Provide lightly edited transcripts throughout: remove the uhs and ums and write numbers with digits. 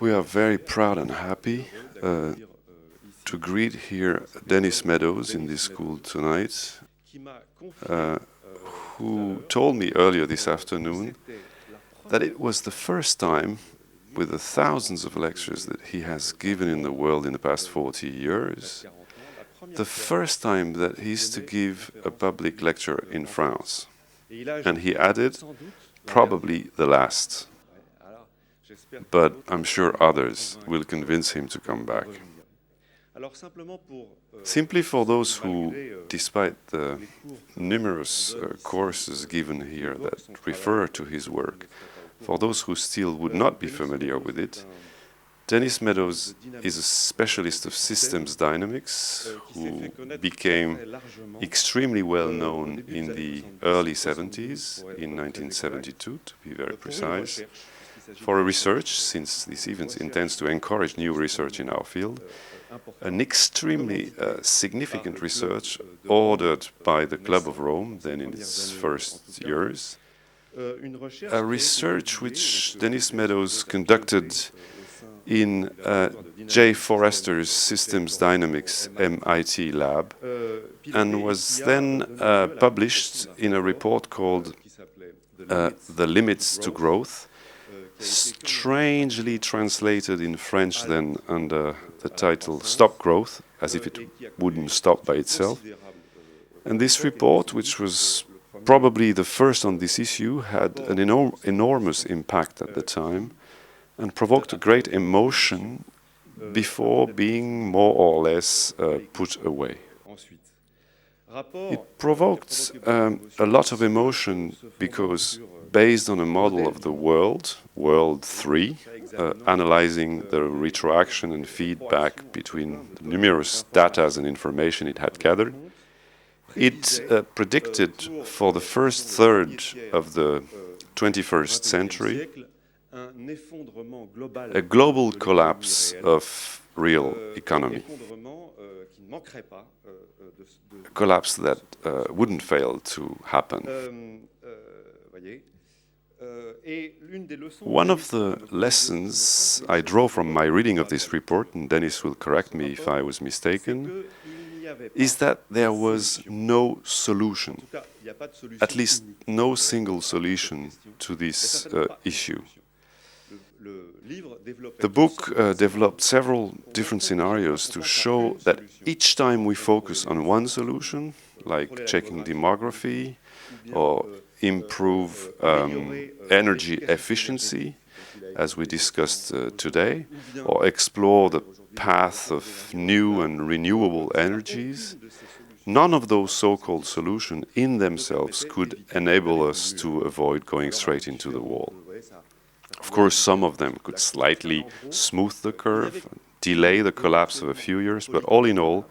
We are very proud and happy to greet here Dennis Meadows in this school tonight, who told me earlier this afternoon that it was the first time, with the thousands of lectures that he has given in the world in the past 40 years, the first time that he's to give a public lecture in France. And he added, probably the last. But I'm sure others will convince him to come back. Simply for those who, despite the numerous courses given here that refer to his work, for those who still would not be familiar with it, Dennis Meadows is a specialist of systems dynamics who became extremely well known in the early 70s, in 1972 to be very precise, for a research, since this event intends to encourage new research in our field, an extremely significant research ordered by the Club of Rome, then in its first years, a research which Dennis Meadows conducted in J. Forester's Systems Dynamics MIT lab, and was then published in a report called The Limits to Growth, strangely translated in French then under the title Stop Growth, as if it wouldn't stop by itself. And this report, which was probably the first on this issue, had an enormous impact at the time and provoked a great emotion before being more or less put away. It provoked a lot of emotion because, based on a model of the world, World 3, analyzing the retroaction and feedback between the numerous data and information it had gathered, it predicted for the first third of the 21st century a global collapse of real economy, a collapse that wouldn't fail to happen. One of the lessons I draw from my reading of this report, and Dennis will correct me if I was mistaken, is that there was no solution, at least no single solution to this issue. The book developed several different scenarios to show that each time we focus on one solution, like checking demography or improve energy efficiency, as we discussed today, or explore the path of new and renewable energies, none of those so-called solutions in themselves could enable us to avoid going straight into the wall. Of course, some of them could slightly smooth the curve, delay the collapse of a few years, but all in all,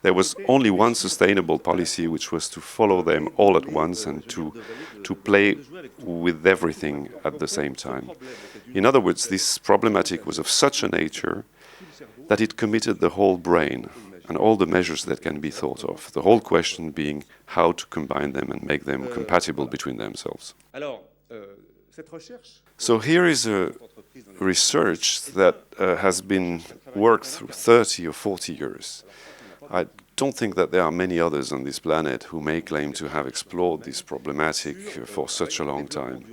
there was only one sustainable policy, which was to follow them all at once and to play with everything at the same time. In other words, this problematic was of such a nature that it committed the whole brain and all the measures that can be thought of, the whole question being how to combine them and make them compatible between themselves. So here is a research that has been worked through 30 or 40 years. I don't think that there are many others on this planet who may claim to have explored this problematic for such a long time.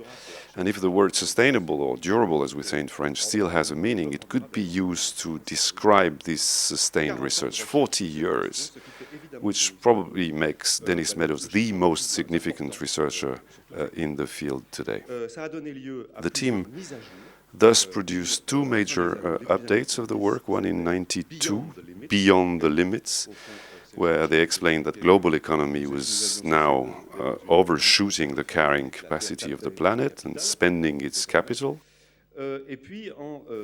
And if the word sustainable or durable, as we say in French, still has a meaning, it could be used to describe this sustained research. 40 years, which probably makes Dennis Meadows the most significant researcher in the field today. The team thus produced two major updates of the work, one in '92, Beyond the Limits, where they explained that global economy was now overshooting the carrying capacity of the planet and spending its capital.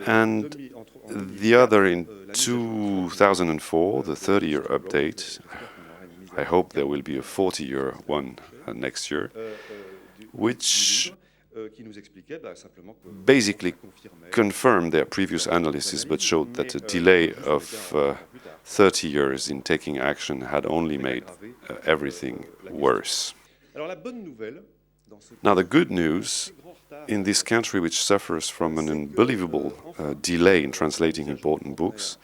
And the other in 2004, the 30-year update. I hope there will be a 40-year one next year, which basically confirmed their previous analysis but showed that a delay of 30 years in taking action had only made everything worse. Now, the good news in this country, which suffers from an unbelievable delay in translating important books,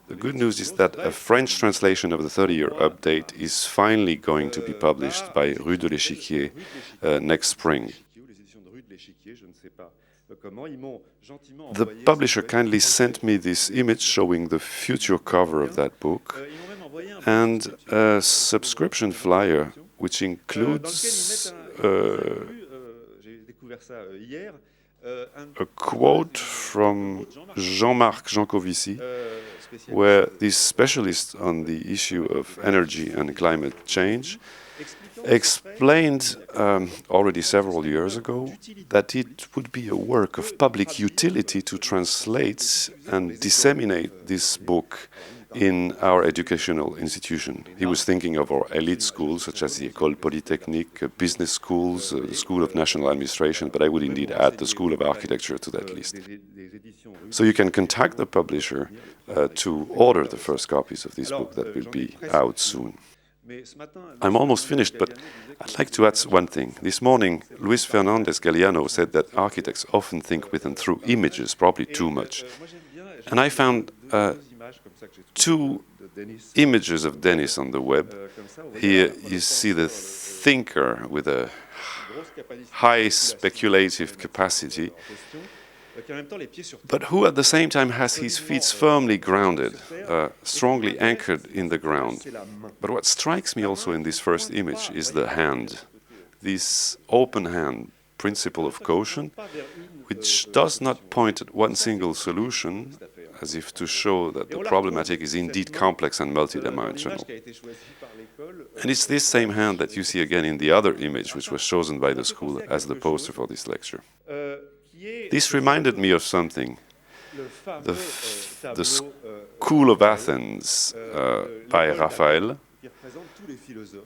the good news is that a French translation of the 30-year update is finally going to be published by Rue de l'Échiquier next spring. The publisher kindly sent me this image showing the future cover of that book and a subscription flyer which includes a quote from Jean-Marc Jancovici, where this specialist on the issue of energy and climate change explained already several years ago that it would be a work of public utility to translate and disseminate this book in our educational institution. He was thinking of our elite schools, such as the École Polytechnique, business schools, the School of National Administration, but I would indeed add the School of Architecture to that list. So you can contact the publisher to order the first copies of this book that will be out soon. I'm almost finished, but I'd like to add one thing. This morning, Luis Fernandez Galeano said that architects often think with and through images, probably too much. And I found two images of Dennis on the web. Here you see the thinker with a high speculative capacity, but who at the same time has his feet firmly grounded, strongly anchored in the ground. But what strikes me also in this first image is the hand, this open hand principle of caution, which does not point at one single solution, as if to show that the problematic is indeed complex and multidimensional. And it's this same hand that you see again in the other image, which was chosen by the school as the poster for this lecture. This reminded me of something. The School of Athens by Raphael,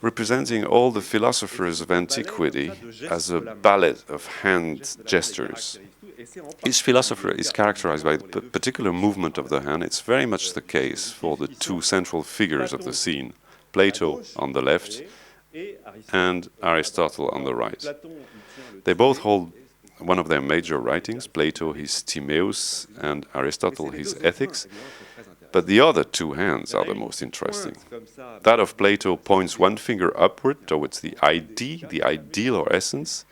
representing all the philosophers of antiquity as a ballet of hand gestures. Each philosopher is characterized by a particular movement of the hand. It's very much the case for the two central figures of the scene, Plato on the left and Aristotle on the right. They both hold one of their major writings, Plato his Timaeus and Aristotle his Ethics, but the other two hands are the most interesting. That of Plato points one finger upward towards the idea, the ideal or essence.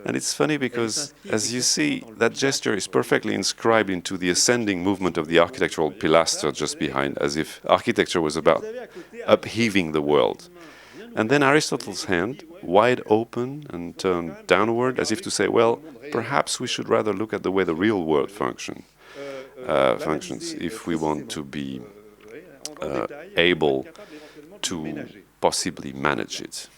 And it's funny because, as you see, that gesture is perfectly inscribed into the ascending movement of the architectural pilaster just behind, as if architecture was about upheaving the world. And then Aristotle's hand, wide open and turned downward, as if to say, well, perhaps we should rather look at the way the real world functions if we want to be able to possibly manage it.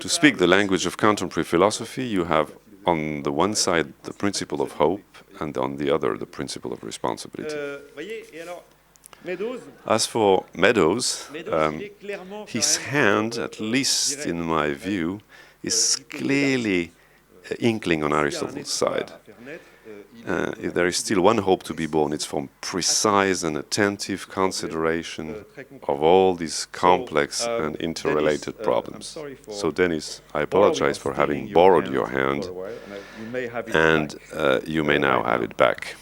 To speak the language of contemporary philosophy, you have on the one side the principle of hope and on the other the principle of responsibility. As for Meadows, his hand, at least in my view, is clearly inkling on Aristotle's side. If there is still one hope to be born, it's from precise and attentive consideration of all these complex and interrelated problems. So, Dennis, I apologize for having borrowed your hand, and you may now have it back.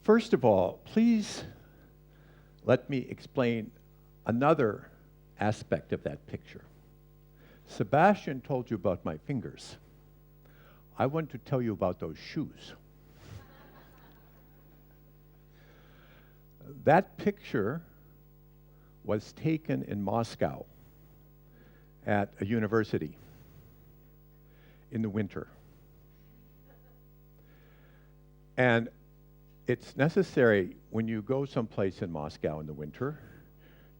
First of all, please let me explain another aspect of that picture. Sébastien told you about my fingers. I want to tell you about those shoes. That picture was taken in Moscow at a university in the winter. And it's necessary when you go someplace in Moscow in the winter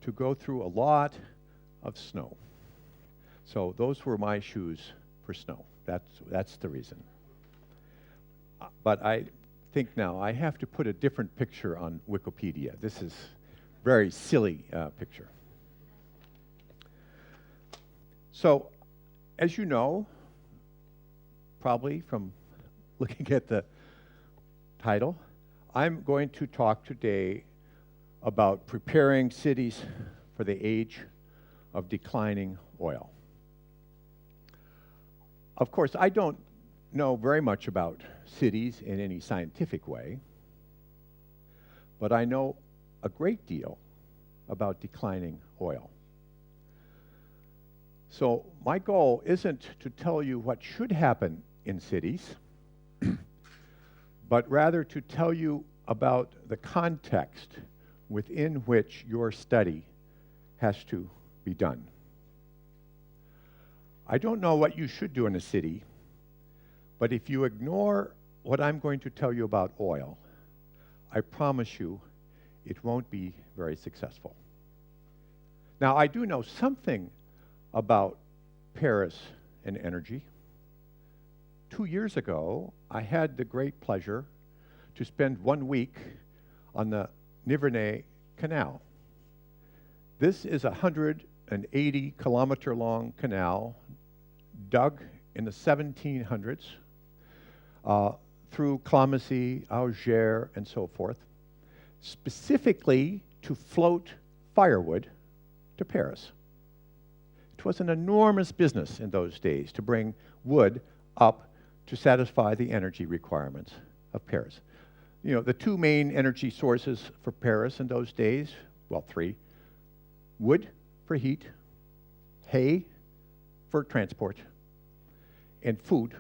to go through a lot of snow. So those were my shoes for snow. That's the reason. But I think now I have to put a different picture on Wikipedia. This is a very silly picture. So, as you know, probably from looking at the title, I'm going to talk today about preparing cities for the age of declining oil. Of course, I don't know very much about cities in any scientific way, but I know a great deal about declining oil. So my goal isn't to tell you what should happen in cities, but rather to tell you about the context within which your study has to be done. I don't know what you should do in a city, but if you ignore what I'm going to tell you about oil, I promise you it won't be very successful. Now, I do know something about Paris and energy. 2 years ago, I had the great pleasure to spend 1 week on the Nivernais Canal. This is a 180-kilometer-long canal dug in the 1700s through Clamecy, Alger, and so forth, specifically to float firewood to Paris. It was an enormous business in those days to bring wood up to satisfy the energy requirements of Paris. You know, the two main energy sources for Paris in those days, well, three: wood for heat, hay for transport, and food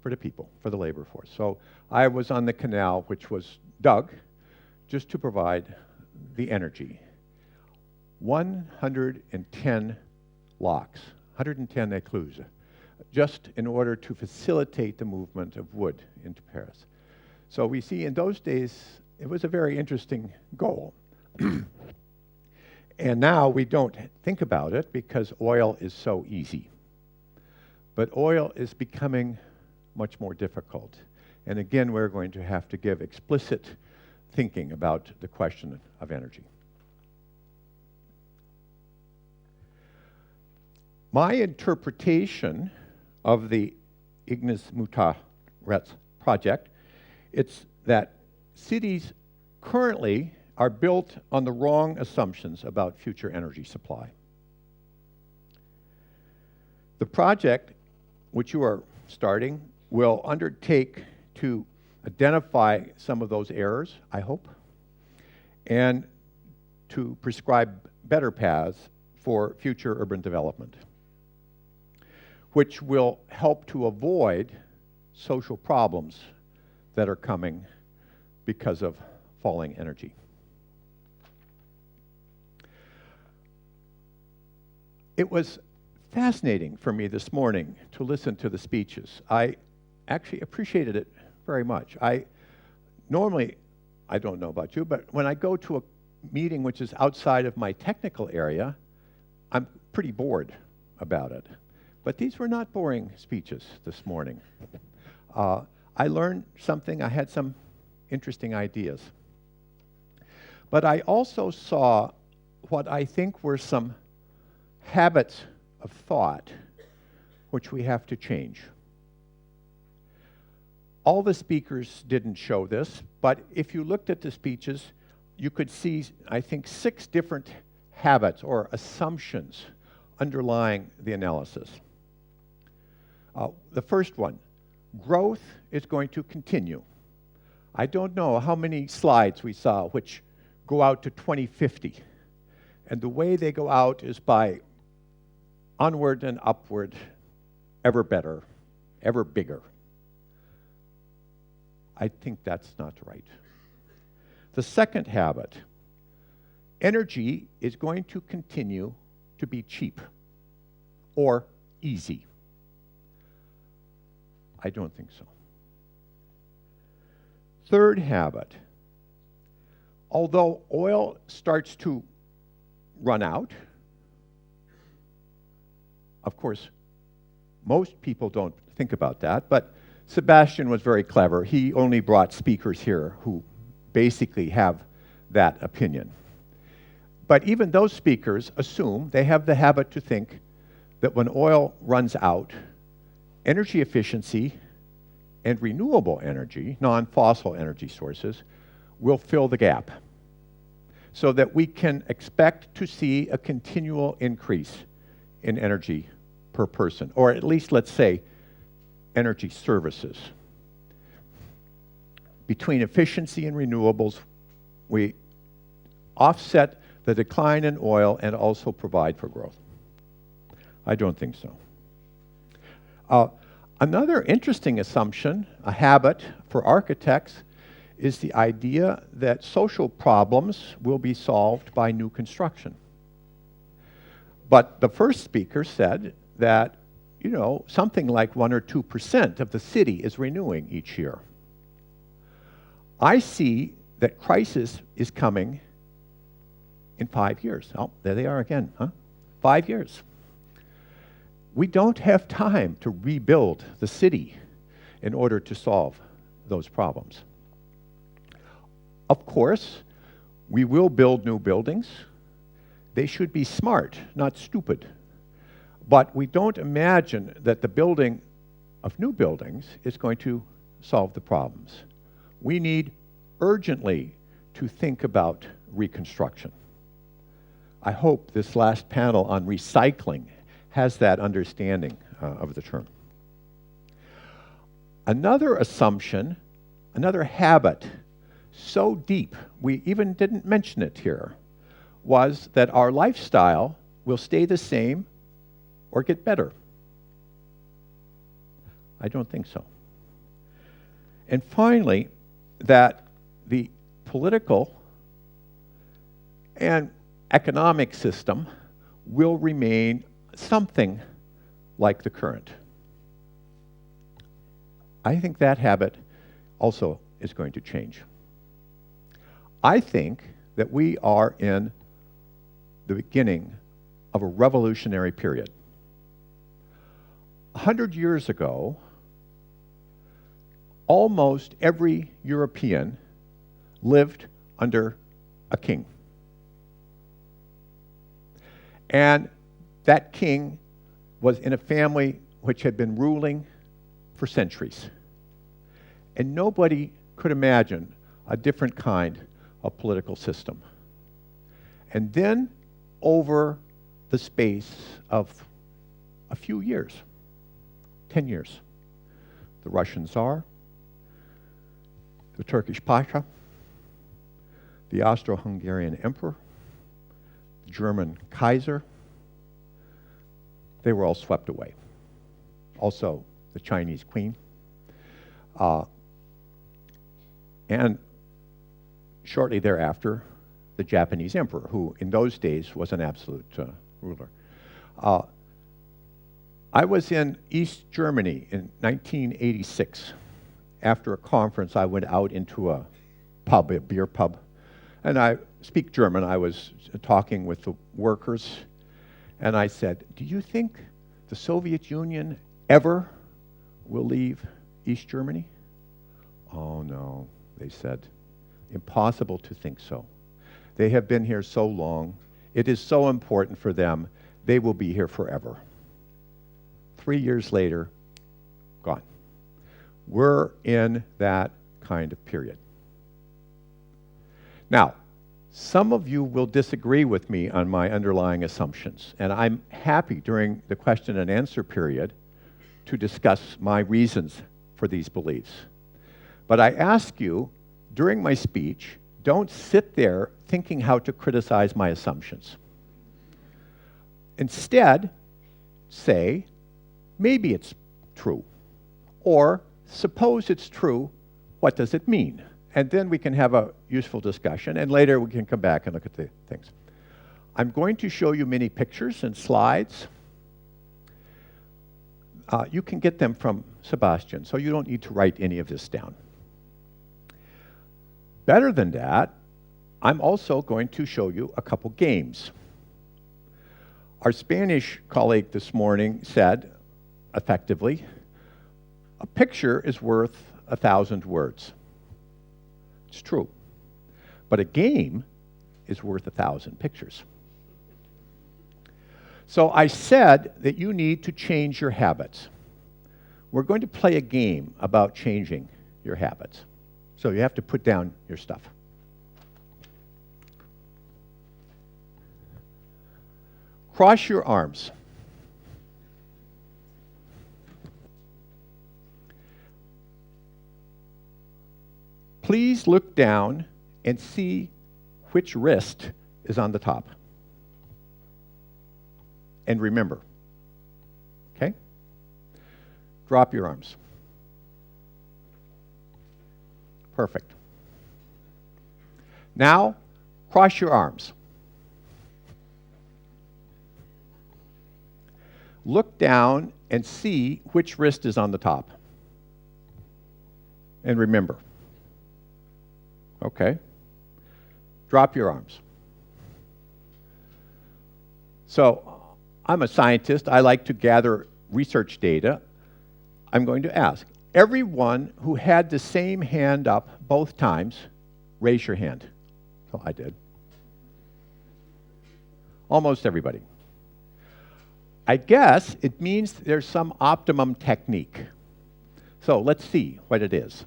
for the people, for the labor force. So I was on the canal, which was dug just to provide the energy. 110 locks, 110 écluses, just in order to facilitate the movement of wood into Paris. So we see in those days, it was a very interesting goal. And now we don't think about it because oil is so easy. But oil is becoming much more difficult. And again, we're going to have to give explicit thinking about the question of energy. My interpretation of the Ignis Mutat Res project, it's that cities currently are built on the wrong assumptions about future energy supply. The project, which you are starting, will undertake to identify some of those errors, I hope, and to prescribe better paths for future urban development, which will help to avoid social problems that are coming because of falling energy. It was fascinating for me this morning to listen to the speeches. I actually appreciated it very much. Normally, I don't know about you, but when I go to a meeting which is outside of my technical area, I'm pretty bored about it. But these were not boring speeches this morning. I learned something. I had some interesting ideas. But I also saw what I think were some habits of thought which we have to change. All the speakers didn't show this, but if you looked at the speeches, you could see, I think, 6 different habits or assumptions underlying the analysis. The first one, growth is going to continue. I don't know how many slides we saw which go out to 2050. And the way they go out is by onward and upward, ever better, ever bigger. I think that's not right. The second habit, energy is going to continue to be cheap or easy. I don't think so. Third habit, although oil starts to run out, of course, most people don't think about that, but Sébastien was very clever. He only brought speakers here who basically have that opinion. But even those speakers assume, they have the habit to think that when oil runs out, energy efficiency and renewable energy, non-fossil energy sources, will fill the gap. so that we can expect to see a continual increase in energy per person, or at least, let's say, energy services. Between efficiency and renewables, we offset the decline in oil and also provide for growth. I don't think so. Another interesting assumption, a habit for architects, is the idea that social problems will be solved by new construction. But the first speaker said that, you know, something like 1 or 2% of the city is renewing each year. I see that crisis is coming in 5 years. Oh, there they are again, huh? 5 years. We don't have time to rebuild the city in order to solve those problems. Of course, we will build new buildings. They should be smart, not stupid. But we don't imagine that the building of new buildings is going to solve the problems. We need urgently to think about reconstruction. I hope this last panel on recycling has that understanding of the term. Another assumption, another habit, so deep, we even didn't mention it here, was that our lifestyle will stay the same or get better. I don't think so. And finally, that the political and economic system will remain something like the current. I think that habit also is going to change. I think that we are in the beginning of a revolutionary period. 100 years ago, almost every European lived under a king. And that king was in a family which had been ruling for centuries. And nobody could imagine a different kind of political system. And then, over the space of a few years, 10 years, the Russian Tsar, the Turkish Pasha, the Austro-Hungarian Emperor, the German Kaiser, they were all swept away. Also, the Chinese Queen. And shortly thereafter, the Japanese Emperor, who in those days was an absolute ruler. I was in East Germany in 1986. After a conference, I went out into a pub, a beer pub, and I speak German. I was talking with the workers, and I said, do you think the Soviet Union ever will leave East Germany? Oh no, they said. Impossible to think so. They have been here so long. It is so important for them. They will be here forever. 3 years later, gone. We're in that kind of period. Now, some of you will disagree with me on my underlying assumptions, and I'm happy during the question and answer period to discuss my reasons for these beliefs. But I ask you, during my speech, don't sit there thinking how to criticize my assumptions. Instead, say, maybe it's true, or suppose it's true, what does it mean? And then we can have a useful discussion, and later we can come back and look at the things. I'm going to show you many pictures and slides. You can get them from Sébastien, so you don't need to write any of this down. Better than that, I'm also going to show you a couple games. Our Spanish colleague this morning said, effectively, a picture is worth 1,000 words. It's true. But a game is worth 1,000 pictures. So I said that you need to change your habits. We're going to play a game about changing your habits. So you have to put down your stuff. Cross your arms. Please look down and see which wrist is on the top. And remember, okay? Drop your arms. Perfect. Now, cross your arms. Look down and see which wrist is on the top. And remember. Okay. Drop your arms. So, I'm a scientist. I like to gather research data. I'm going to ask, everyone who had the same hand up both times, raise your hand. So I did. Almost everybody. I guess it means there's some optimum technique. So let's see what it is.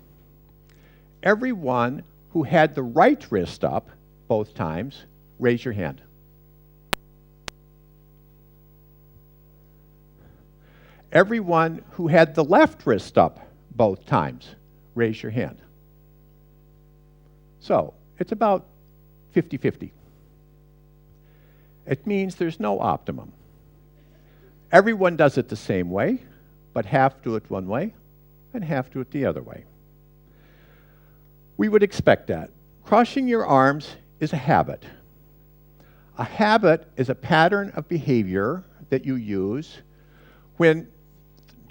Everyone who had the right wrist up both times, raise your hand. Everyone who had the left wrist up both times, raise your hand. So, it's about 50-50. It means there's no optimum. Everyone does it the same way, but half do it one way and half do it the other way. We would expect that. Crossing your arms is a habit. A habit is a pattern of behavior that you use when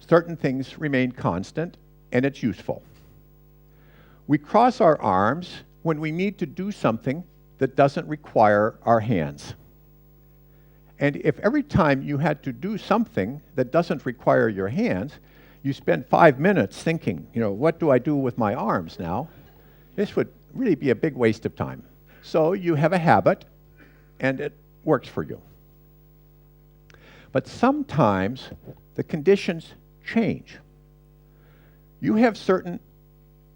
certain things remain constant and it's useful. We cross our arms when we need to do something that doesn't require our hands. And if every time you had to do something that doesn't require your hands, you spend 5 minutes thinking, what do I do with my arms now? This would really be a big waste of time. So you have a habit, and it works for you. But sometimes the conditions change. You have certain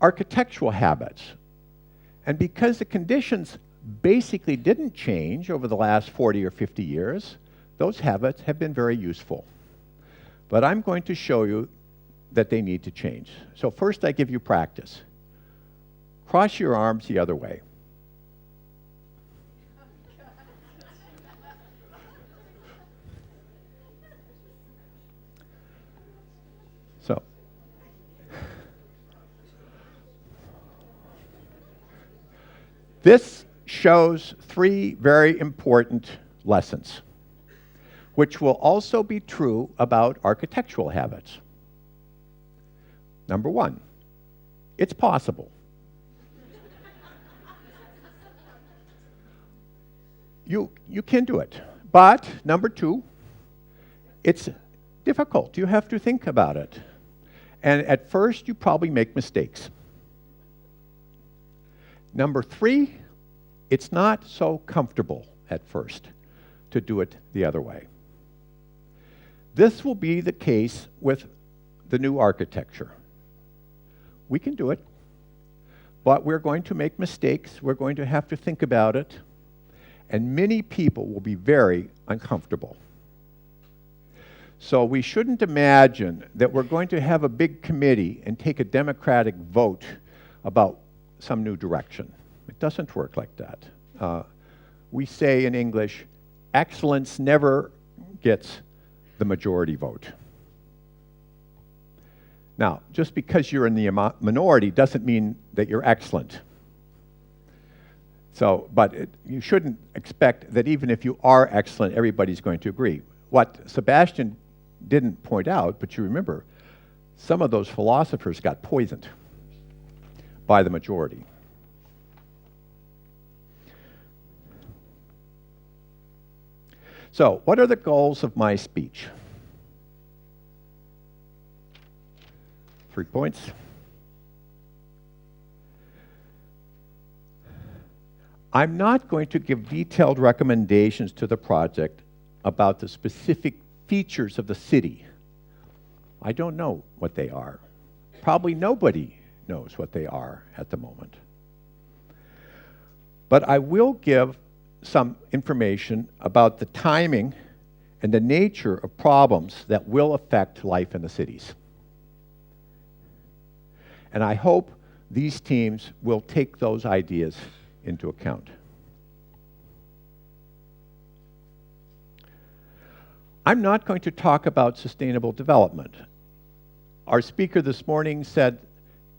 architectural habits. And because the conditions basically didn't change over the last 40 or 50 years, those habits have been very useful. But I'm going to show you that they need to change. So first I give you practice. Cross your arms the other way. So, this shows 3 very important lessons, which will also be true about architectural habits. Number 1, it's possible. You can do it. But, number 2, it's difficult. You have to think about it. And at first, you probably make mistakes. Number 3, it's not so comfortable at first to do it the other way. This will be the case with the new architecture. We can do it, but we're going to make mistakes. We're going to have to think about it, and many people will be very uncomfortable. So we shouldn't imagine that we're going to have a big committee and take a democratic vote about some new direction. It doesn't work like that. We say in English, excellence never gets the majority vote. Now, just because you're in the minority doesn't mean that you're excellent. So, but you shouldn't expect that even if you are excellent, everybody's going to agree. What Sébastien didn't point out, but you remember, some of those philosophers got poisoned by the majority. So, what are the goals of my speech? 3 points. I'm not going to give detailed recommendations to the project about the specific features of the city. I don't know what they are. Probably nobody knows what they are at the moment. But I will give some information about the timing and the nature of problems that will affect life in the cities. And I hope these teams will take those ideas into account. I'm not going to talk about sustainable development. Our speaker this morning said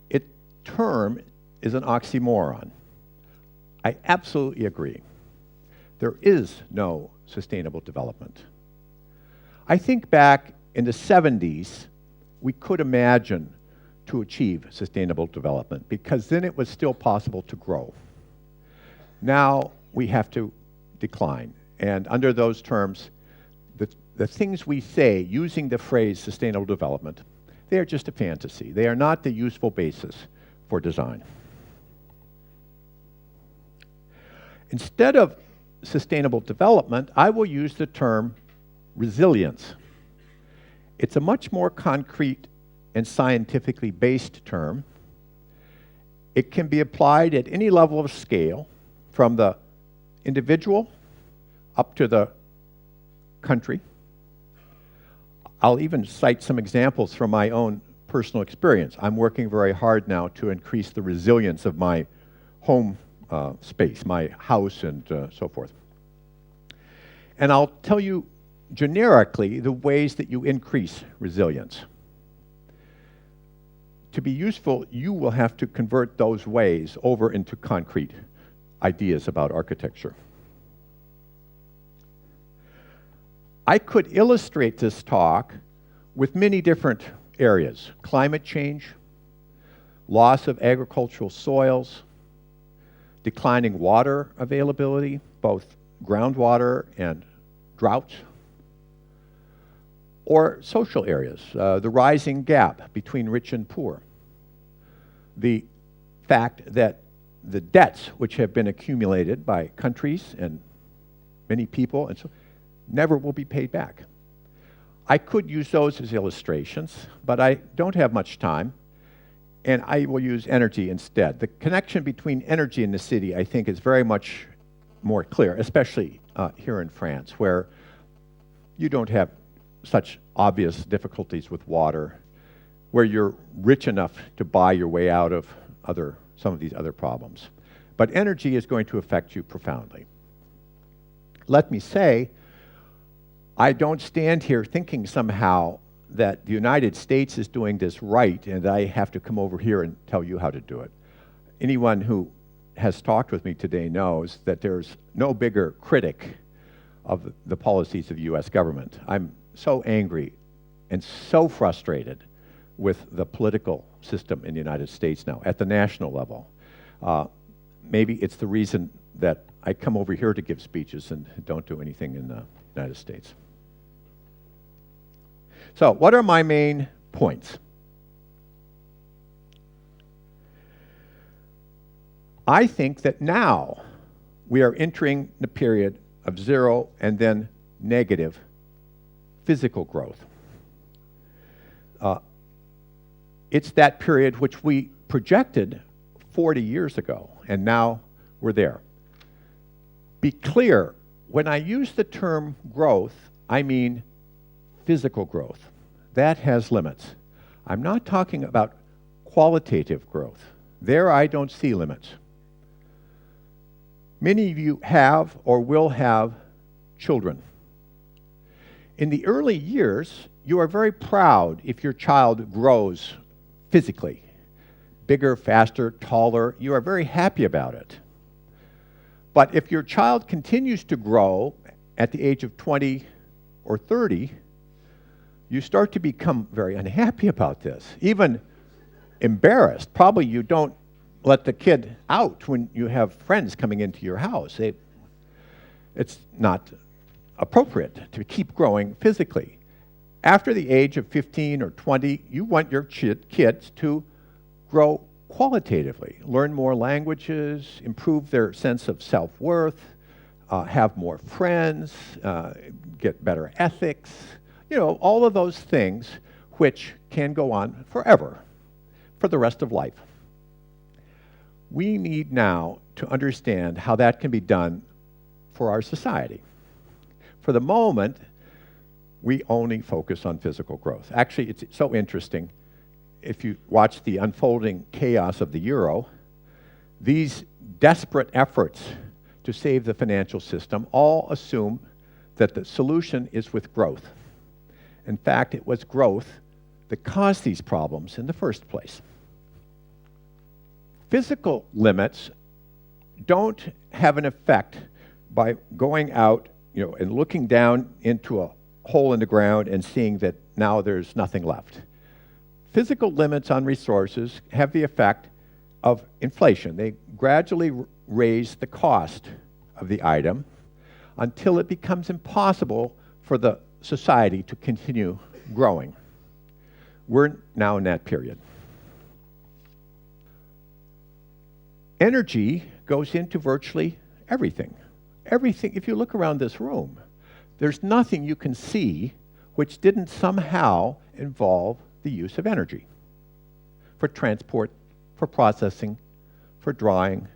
its term is an oxymoron. I absolutely agree. There is no sustainable development. I think back in the 70s, we could imagine to achieve sustainable development because then it was still possible to grow. Now we have to decline. And under those terms, the things we say using the phrase sustainable development, they are just a fantasy. They are not the useful basis for design. Instead of sustainable development, I will use the term resilience. It's a much more concrete and scientifically based term. It can be applied at any level of scale, from the individual up to the country. I'll even cite some examples from my own personal experience. I'm working very hard now to increase the resilience of my home space, my house, and so forth. And I'll tell you generically the ways that you increase resilience. To be useful, you will have to convert those ways over into concrete ideas about architecture. I could illustrate this talk with many different areas: climate change, loss of agricultural soils, declining water availability, both groundwater and droughts, or social areas, the rising gap between rich and poor, the fact that the debts which have been accumulated by countries and many people and so never will be paid back. I could use those as illustrations, but I don't have much time, and I will use energy instead. The connection between energy and the city, I think, is very much more clear, especially here in France, where you don't have such obvious difficulties with water, where you're rich enough to buy your way out of some of these other problems. But energy is going to affect you profoundly. Let me say, I don't stand here thinking somehow that the United States is doing this right and I have to come over here and tell you how to do it. Anyone who has talked with me today knows that there's no bigger critic of the policies of the US government. I'm so angry and so frustrated with the political system in the United States now at the national level. Maybe it's the reason that I come over here to give speeches and don't do anything in the United States. So, what are my main points? I think that now we are entering the period of zero and then negative physical growth. It's that period which we projected 40 years ago, and now we're there. Be clear, when I use the term growth, I mean physical growth. That has limits. I'm not talking about qualitative growth. There I don't see limits. Many of you have or will have children. In the early years, you are very proud if your child grows physically. Bigger, faster, taller, you are very happy about it. But if your child continues to grow at the age of 20 or 30, you start to become very unhappy about this, even embarrassed. Probably you don't let the kid out when you have friends coming into your house. It's not appropriate to keep growing physically. After the age of 15 or 20, you want your kids to grow qualitatively, learn more languages, improve their sense of self-worth, have more friends, get better ethics, all of those things which can go on forever, for the rest of life. We need now to understand how that can be done for our society. For the moment, we only focus on physical growth. Actually, it's so interesting. If you watch the unfolding chaos of the euro, these desperate efforts to save the financial system all assume that the solution is with growth. In fact, it was growth that caused these problems in the first place. Physical limits don't have an effect by going out, and looking down into a hole in the ground and seeing that now there's nothing left. Physical limits on resources have the effect of inflation. They gradually raise the cost of the item until it becomes impossible for the society to continue growing. We're now in that period. Energy goes into virtually everything. Everything, if you look around this room, there's nothing you can see which didn't somehow involve the use of energy for transport, for processing, for drying,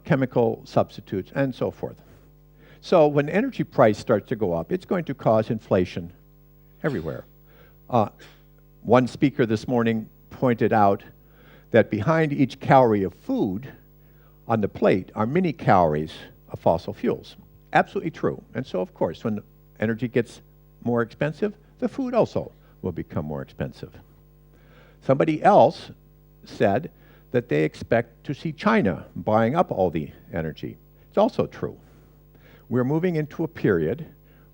chemical substitutes, and so forth. So when energy price starts to go up, it's going to cause inflation everywhere. One speaker this morning pointed out that behind each calorie of food on the plate are many calories of fossil fuels. Absolutely true. And so, of course, when energy gets more expensive, the food also will become more expensive. Somebody else said that they expect to see China buying up all the energy. It's also true. We're moving into a period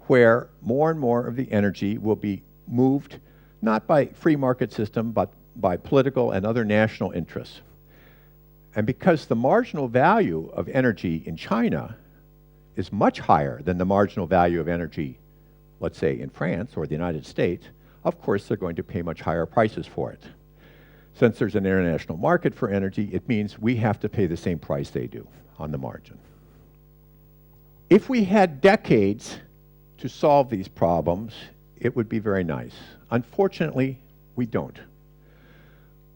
where more and more of the energy will be moved not by free market system, but by political and other national interests. And because the marginal value of energy in China is much higher than the marginal value of energy, let's say, in France or the United States, of course they're going to pay much higher prices for it. Since there's an international market for energy, it means we have to pay the same price they do on the margin. If we had decades to solve these problems, it would be very nice. Unfortunately, we don't.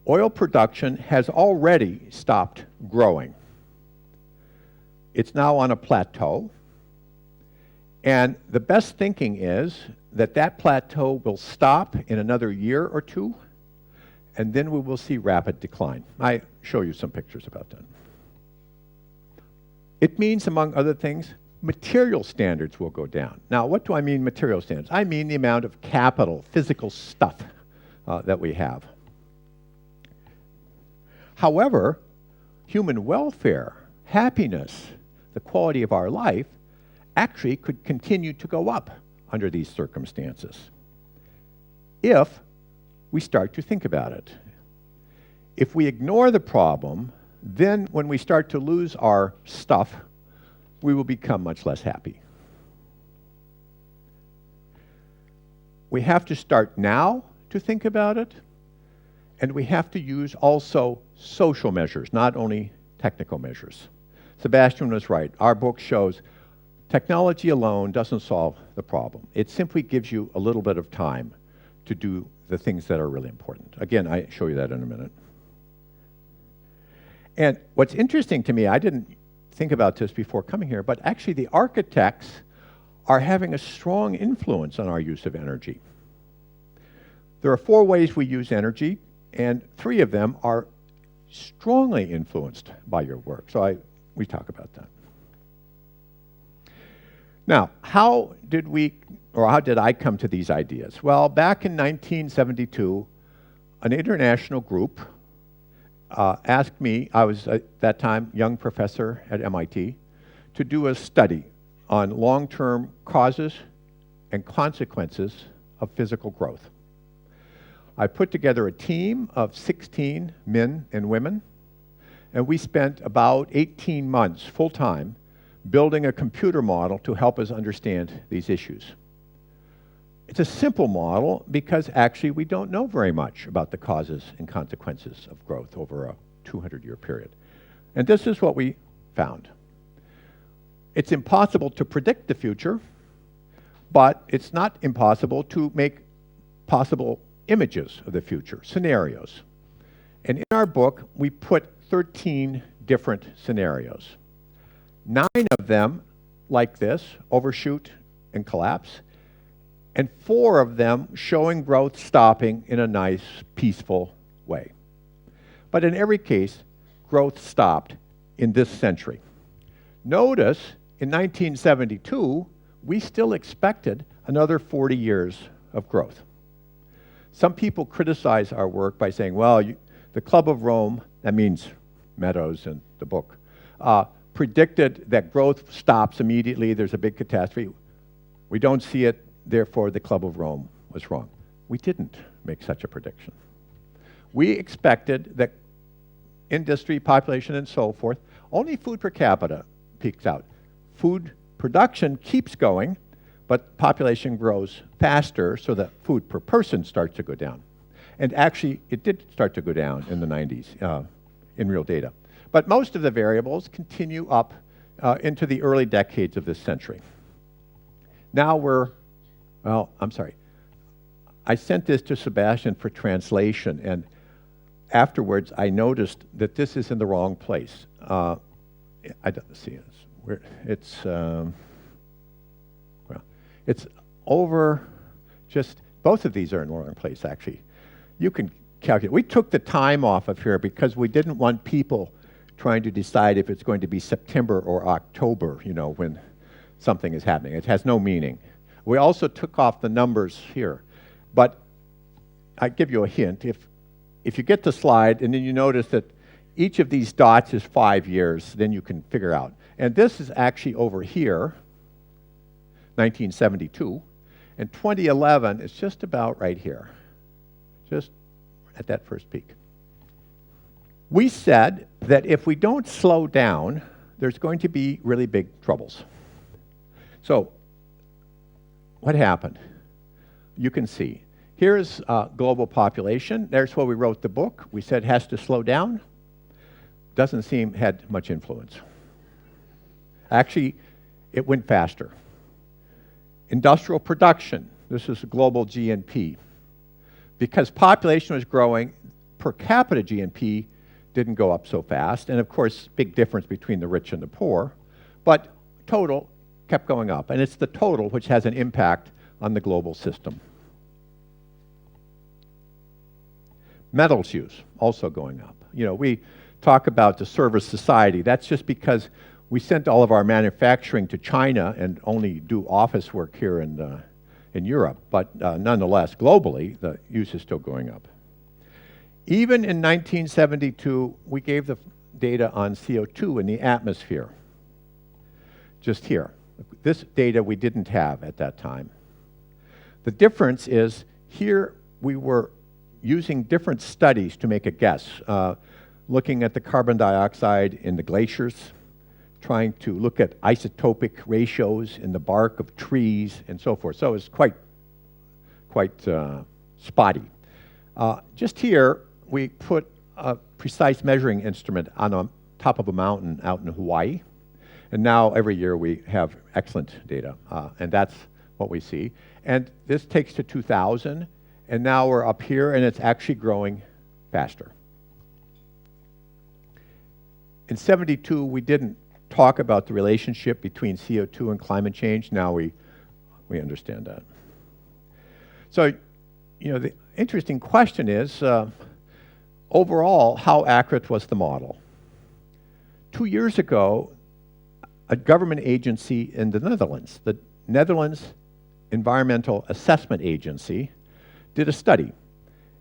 Oil production has already stopped growing. It's now on a plateau, and the best thinking is that that plateau will stop in another year or two, and then we will see rapid decline. I show you some pictures about that. It means, among other things, material standards will go down. Now, what do I mean material standards? I mean the amount of capital, physical stuff that we have. However, human welfare, happiness, the quality of our life actually could continue to go up under these circumstances if we start to think about it. If we ignore the problem, then when we start to lose our stuff, we will become much less happy. We have to start now to think about it, and we have to use also social measures, not only technical measures. Sébastien was right. Our book shows technology alone doesn't solve the problem. It simply gives you a little bit of time to do the things that are really important. Again, I show you that in a minute. And what's interesting to me, I didn't think about this before coming here, but actually the architects are having a strong influence on our use of energy. There are 4 ways we use energy, and 3 of them are strongly influenced by your work. So we talk about that. Now, how did I come to these ideas? Well, back in 1972, an international group asked me, I was at that time young professor at MIT, to do a study on long-term causes and consequences of physical growth. I put together a team of 16 men and women, and we spent about 18 months full-time building a computer model to help us understand these issues. It's a simple model because actually we don't know very much about the causes and consequences of growth over a 200-year period. And this is what we found. It's impossible to predict the future, but it's not impossible to make possible images of the future, scenarios. And in our book, we put 13 different scenarios. 9 of them, like this, overshoot and collapse. and 4 of them showing growth stopping in a nice, peaceful way. But in every case, growth stopped in this century. Notice, in 1972, we still expected another 40 years of growth. Some people criticize our work by saying, well, the Club of Rome, that means Meadows and the book, predicted that growth stops immediately, there's a big catastrophe. We don't see it, therefore the Club of Rome was wrong. We didn't make such a prediction. We expected that industry, population, and so forth, only food per capita peaks out. Food production keeps going, but population grows faster, so that food per person starts to go down. And actually, it did start to go down in the 90s in real data. But most of the variables continue up into the early decades of this century. Now I sent this to Sébastien for translation, and afterwards I noticed that this is in the wrong place. I don't see it. It's over, both of these are in the wrong place, actually. You can calculate. We took the time off of here because we didn't want people trying to decide if it's going to be September or October, when something is happening. It has no meaning. We also took off the numbers here. But I give you a hint. If you get the slide and then you notice that each of these dots is 5 years, then you can figure out. And this is actually over here, 1972, and 2011 is just about right here, just at that first peak. We said that if we don't slow down, there's going to be really big troubles. So, what happened? You can see. Here's global population. There's where we wrote the book. We said it has to slow down. Doesn't seem had much influence. Actually, it went faster. Industrial production. This is global GNP. Because population was growing, per capita GNP didn't go up so fast. And of course, big difference between the rich and the poor. But total kept going up. And it's the total which has an impact on the global system. Metals use, also going up. We talk about the service society. That's just because we sent all of our manufacturing to China and only do office work here in Europe. But nonetheless, globally, the use is still going up. Even in 1972, we gave the data on CO2 in the atmosphere. Just here. This data we didn't have at that time. The difference is here we were using different studies to make a guess, looking at the carbon dioxide in the glaciers, trying to look at isotopic ratios in the bark of trees and so forth. So it's quite spotty. Just here, we put a precise measuring instrument on the top of a mountain out in Hawaii. And now every year we have excellent data, and that's what we see. And this takes to 2000, and now we're up here, and it's actually growing faster. In 72, we didn't talk about the relationship between CO2 and climate change. Now we understand that. So, the interesting question is, overall, how accurate was the model? 2 years ago, a government agency in the Netherlands, the Netherlands Environmental Assessment Agency, did a study.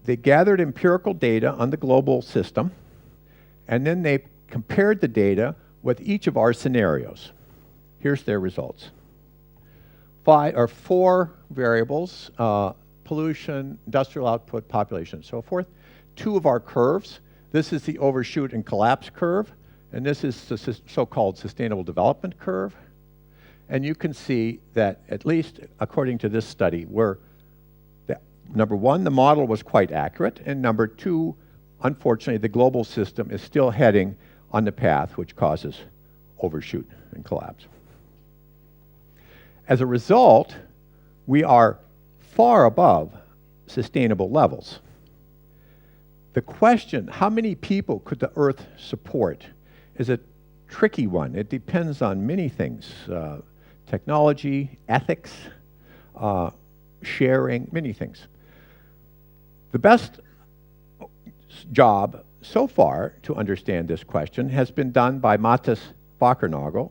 They gathered empirical data on the global system, and then they compared the data with each of our scenarios. Here's their results. 4 variables, pollution, industrial output, population, and so forth. 2 of our curves. This is the overshoot and collapse curve, and this is the so-called sustainable development curve. And you can see that, at least according to this study, number 1, the model was quite accurate, and number 2, unfortunately, the global system is still heading on the path which causes overshoot and collapse. As a result, we are far above sustainable levels. The question, how many people could the Earth support, is a tricky one. It depends on many things, technology, ethics, sharing, many things. The best job so far to understand this question has been done by Mathis Bakernagel.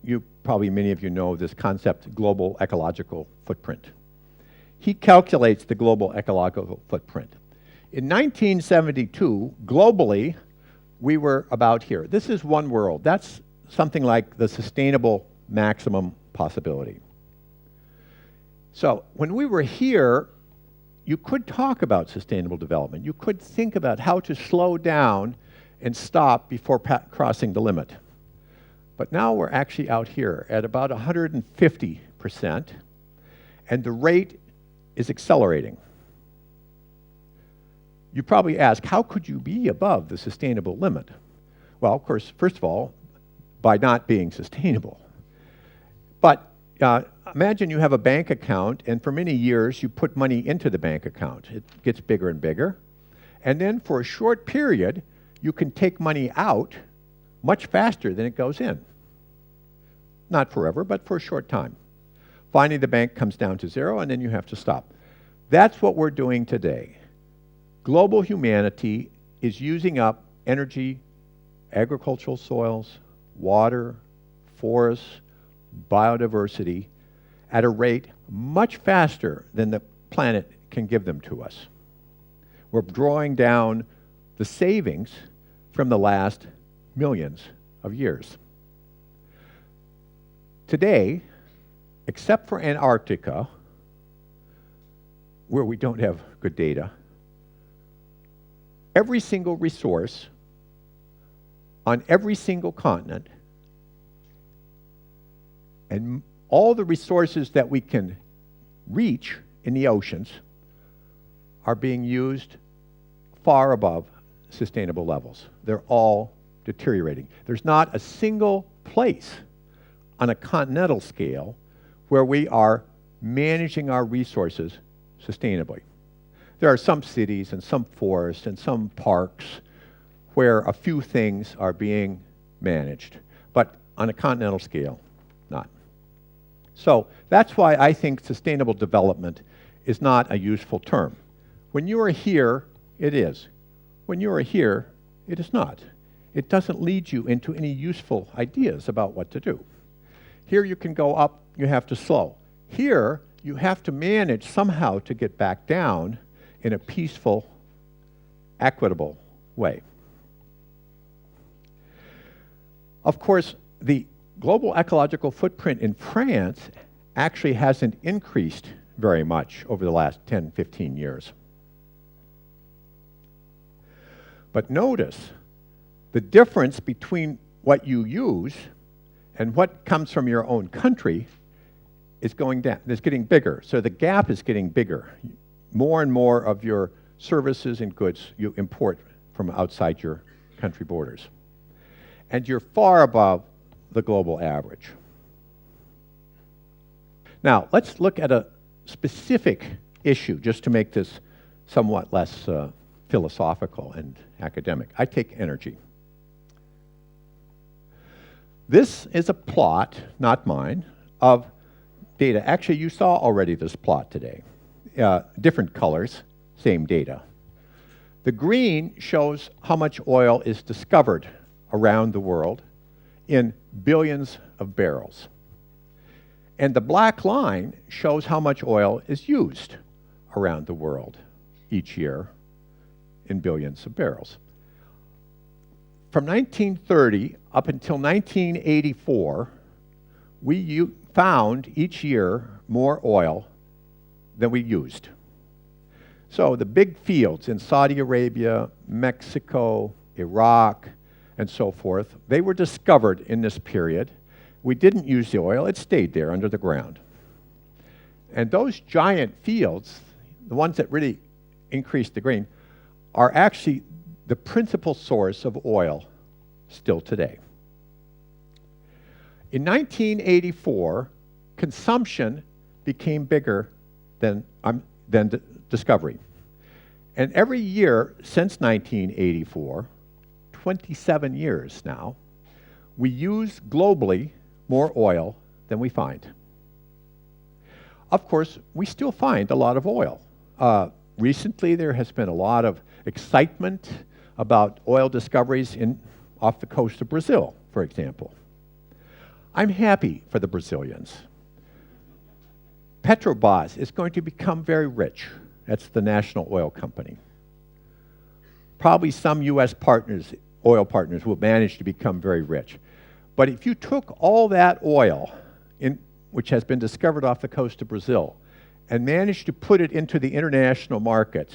Many of you know this concept, global ecological footprint. He calculates the global ecological footprint. In 1972, globally, we were about here. This is one world. That's something like the sustainable maximum possibility. So when we were here, you could talk about sustainable development. You could think about how to slow down and stop before crossing the limit. But now we're actually out here at about 150%, and the rate is accelerating. You probably ask, how could you be above the sustainable limit? Well, of course, first of all, by not being sustainable. But imagine you have a bank account, and for many years you put money into the bank account. It gets bigger and bigger. And then for a short period, you can take money out much faster than it goes in. Not forever, but for a short time. Finally, the bank comes down to zero, and then you have to stop. That's what we're doing today. Global humanity is using up energy, agricultural soils, water, forests, biodiversity at a rate much faster than the planet can give them to us. We're drawing down the savings from the last millions of years. Today, except for Antarctica, where we don't have good data, every single resource on every single continent and all the resources that we can reach in the oceans are being used far above sustainable levels. They're all deteriorating. There's not a single place on a continental scale where we are managing our resources sustainably. There are some cities and some forests and some parks where a few things are being managed, but on a continental scale, not. So that's why I think sustainable development is not a useful term. When you are here, it is. When you are here, it is not. It doesn't lead you into any useful ideas about what to do. Here you can go up, you have to slow. Here, you have to manage somehow to get back down in a peaceful, equitable way. Of course, the global ecological footprint in France actually hasn't increased very much over the last 10, 15 years. But notice the difference between what you use and what comes from your own country is going down, is getting bigger. So the gap is getting bigger. More and more of your services and goods you import from outside your country borders. And you're far above the global average. Now, let's look at a specific issue just to make this somewhat less philosophical and academic. I take energy. This is a plot, not mine, of data. Actually, you saw already this plot today. Different colors, same data. The green shows how much oil is discovered around the world in billions of barrels. And the black line shows how much oil is used around the world each year in billions of barrels. From 1930 up until 1984, we found each year more oil than we used. So the big fields in Saudi Arabia, Mexico, Iraq, and so forth, they were discovered in this period. We didn't use the oil, it stayed there under the ground. And those giant fields, the ones that really increased the green, are actually the principal source of oil still today. In 1984, consumption became bigger than discovery. And every year since 1984, 27 years now, we use globally more oil than we find. of course, we still find a lot of oil. Recently, there has been a lot of excitement about oil discoveries off the coast of Brazil, for example. I'm happy for the Brazilians. Petrobras is going to become very rich. That's the national oil company. Probably some US partners, oil partners, will manage to become very rich. But if you took all that oil, which has been discovered off the coast of Brazil, and managed to put it into the international markets,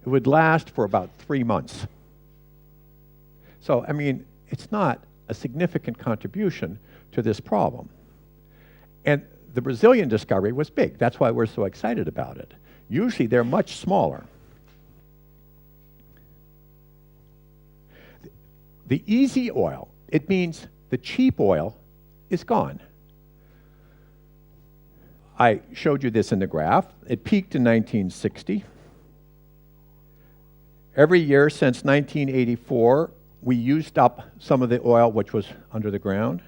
it would last for about 3 months. So, I mean, it's not a significant contribution to this problem. And the Brazilian discovery was big. That's why we're so excited about it. Usually they're much smaller. The easy oil, it means the cheap oil is gone. I showed you this in the graph. It peaked in 1960. Every year since 1984, we used up some of the oil which was under the ground.